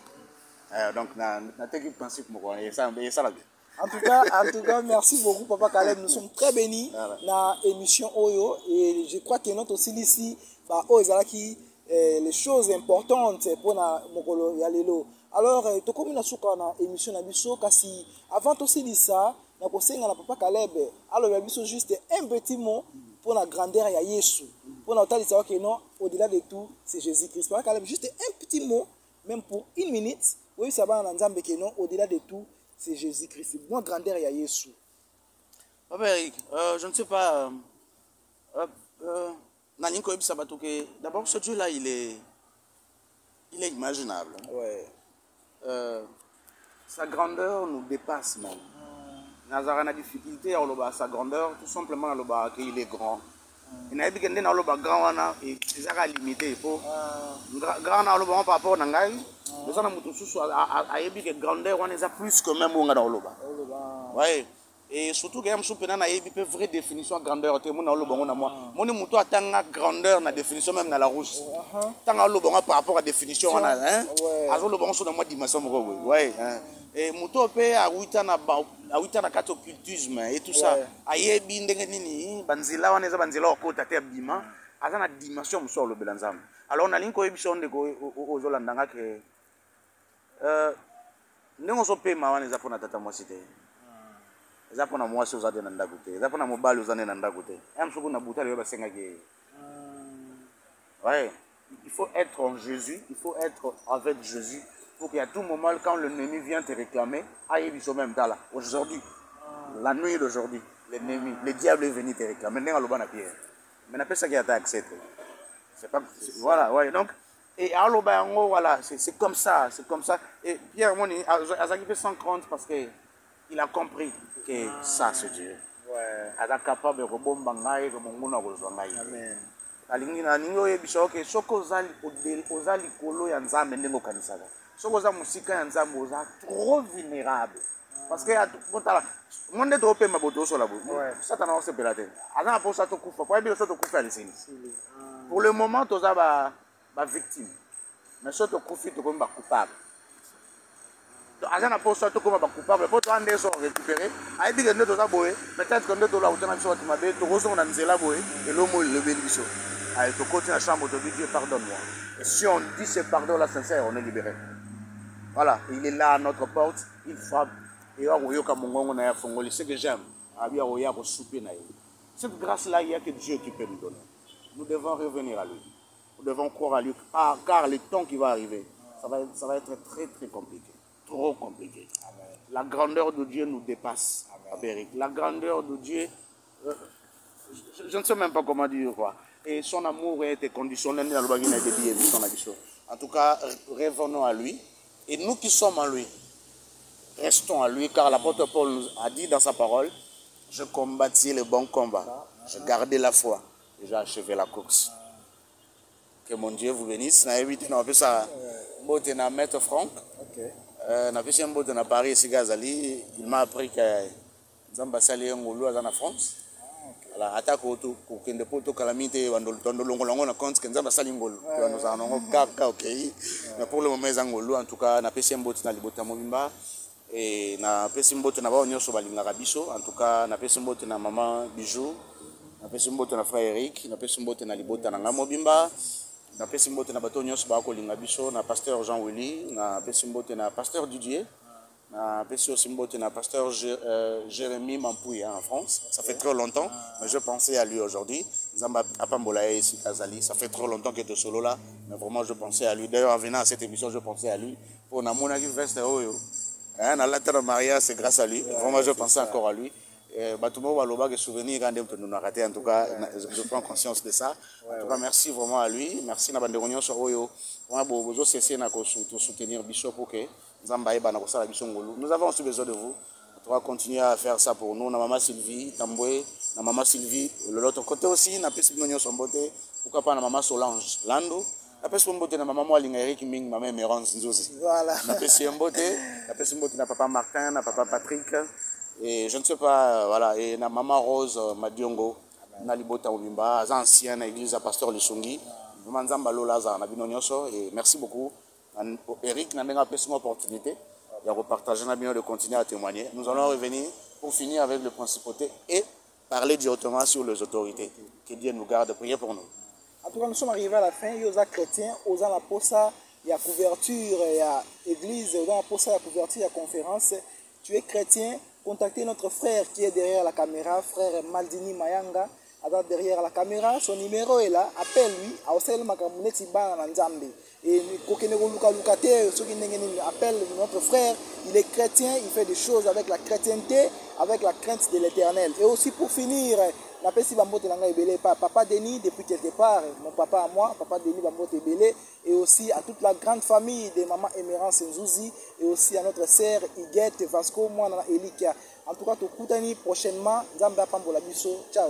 donc na teki principe moko et ça la bien. En tout cas, merci beaucoup Papa Caleb, nous sommes très bénis dans l'émission Oyo et je crois que notre aussi ici bah Oezalaki les choses importantes pour na mokolo ya lelo. Alors to comme na suka na émission na biso kasi avant aussi dit ça na kosenga na Papa Caleb alors il y a juste un petit mot pour la grandeur ya Yesu pour la tali savoir que non au-delà de tout c'est Jésus-Christ. Papa Caleb juste un petit mot même pour une minute oui ça va na nzambe que non au-delà de tout c'est Jésus-Christ. Moi grandeur ya Yesu. Papa Eric, je ne sais pas d'abord ce Dieu là il est imaginable. Ouais. Sa grandeur nous dépasse même. Nazara na difficulté à sa grandeur tout simplement qu'il est grand. Il n'a pas de grand wana et c'est ça limité pour grand na par rapport à ngai. Les gens mutu susu a yebi que grandeur wana est plus que même on dans loba. Ouais. Et surtout quand je pena na yebi peu vraie définition grandeur te mon na loba on a moi. Mon mutu atanga grandeur na définition même na la rousse. Tanga loba par rapport à définition wana hein. Azo loba on so na moi dimension moko ouais. Et muto pe a wita na kato occultisme et tout ça ayebi ndenge nini banzila wana eza banzila okota te bima aza na dimension mso lo belanzam. Alors on a linko ebiso ndeko ozolandanga ke ndenge so pe ma wana eza pona tata mwasi te eza pona mwasi ozade na ndako te eza pona mobali ozane na ndako te amsuku na butali yo basenga ke ouais il faut être en Jésus, il faut être avec Jésus pour qu'à tout moment, quand l'ennemi vient te réclamer, aïe, ils sont même là. Aujourd'hui, la nuit d'aujourd'hui, l'ennemi, le diable est venu te réclamer. Maintenant, on a pierre. Mais on appelle ça qui a été accepté. C'est pas, voilà, ouais. Donc, et alors, voilà, c'est comme ça, c'est comme ça. Et Pierre, a fait 130 parce qu'il a compris que ça, c'est Dieu. Ouais. Il est capable de rebondir comme on a besoin. Amen. Alingi na ningo yebisha ke soko ozali kolo ya nzambe ndenge okanisaka soko oza musika ya nzambe oza trop vulnérable parce que botala monde to pe maboto so la bo satan na osepela te azana po sa to kufa kwa bilo so to kufa lisini Pour le moment, tu as des victimes. Mais si tu profites, tu es coupable. Agent pour ça, tu es coupable. Pour toi, tu es récupéré. Peut-être que tu es là, et l'homme le bénéficie. Tu continues à la chambre, tu dis Dieu, pardonne-moi. Et si on dit ce pardon-là sincère, on est libéré. Voilà, il est là à notre porte, il frappe. Et c'est ce que j'aime. Cette grâce-là, il n'y a que Dieu qui peut nous donner. Nous devons revenir à lui. Nous devons croire à lui. Car le temps qui va arriver, ça va être très très compliqué. Trop compliqué. Amen. La grandeur de Dieu nous dépasse. Amen. La grandeur de Dieu, je ne sais même pas comment dire quoi. Et son amour est conditionnel. En tout cas, revenons à lui. Et nous qui sommes en lui, restons à lui, car l'apôtre Paul nous a dit dans sa parole, je combattis le bon combat, je gardais la foi et j'ai achevé la course. Que mon Dieu vous bénisse. Na évité na fait ça bote na maître Franck. Na fait un bote na Paris ici Gazali, il m'a appris que Nzamba sali ngolo azana France. Ala attaque auto ko kende poto calamité wando longo na compte que Nzamba sali ngolo. Nous en kaka OK. Mais pour le moment ngolo en tout cas na fait un bote na libota mobimba et na fait un bote na ba nyonso balingaka biso en tout cas na fait un bote na maman Bijou. Na fait un bote na frère Eric, na fait un bote na libota na mobimba. Na pesi mbote na bato nyonso ba kolinga biso na pasteur Jean Willy, na pesi mbote na pasteur Didier, na pesi aussi mbote na pasteur Jérémy Mampouy en France. Ça fait très longtemps, mais je pensais à lui aujourd'hui. Zamba Apambola ici Kazali, ça fait trop longtemps qu'il était solo là, mais vraiment je pensais à lui. D'ailleurs en venant à cette émission, je pensais à lui. Pour na monaki veste oyo. Hein, na la Maria, c'est grâce à lui. Vraiment je pensais encore à lui. Batumo Waloba que souvenir quand nous nous raté en tout cas je prends conscience de ça. En tout cas merci vraiment à lui, merci na bande réunion sur Oyo. On bozo cesser na ko soutenir Bishop pour que Nzamba eba na ko sala biso ngolu. Nous avons aussi besoin de vous. On va continuer à faire ça pour nous na maman Sylvie Tamboué, na maman Sylvie de l'autre côté aussi na pesi binyo son beauté. Pourquoi pas na maman Solange Lando. La personne beauté na maman Moalinga Eric Ming, maman Mérance Nzozi. Voilà. Na pesi beauté, la personne beauté na papa Martin, na papa Patrick. Et je ne sais pas, voilà, et na maman Rose Madiongo, na libota Obimba, ancien na église à pasteur Lishungi, Manzamba Lolaza, na binonyoso, et merci beaucoup. Eric n'a pas une opportunité, il a repartagé, na bien de continuer à témoigner. Nous allons revenir pour finir avec le principauté et parler directement sur les autorités. Que Dieu nous garde, priez pour nous. En tout cas, nous sommes arrivés à la fin, il y a chrétiens, aux la posa, il y a couverture, il y a église, aux la posa, il y a couverture, il y a conférence. Tu es chrétien, contactez notre frère qui est derrière la caméra, frère Maldini Mayanga, derrière la caméra, son numéro est là, appelle-lui, et appelle notre frère, il est chrétien, il fait des choses avec la chrétienté, avec la crainte de l'éternel. Et aussi pour finir, Papa Denis depuis quelque part, mon papa à moi, Papa Denis Bambote Belé, et aussi à toute la grande famille de Maman Emerance Nzouzi, et aussi à notre sœur Iguette Vasco, moi Elikia. En tout cas, tout prochainement, Zamba Pambola Bisso. Ciao.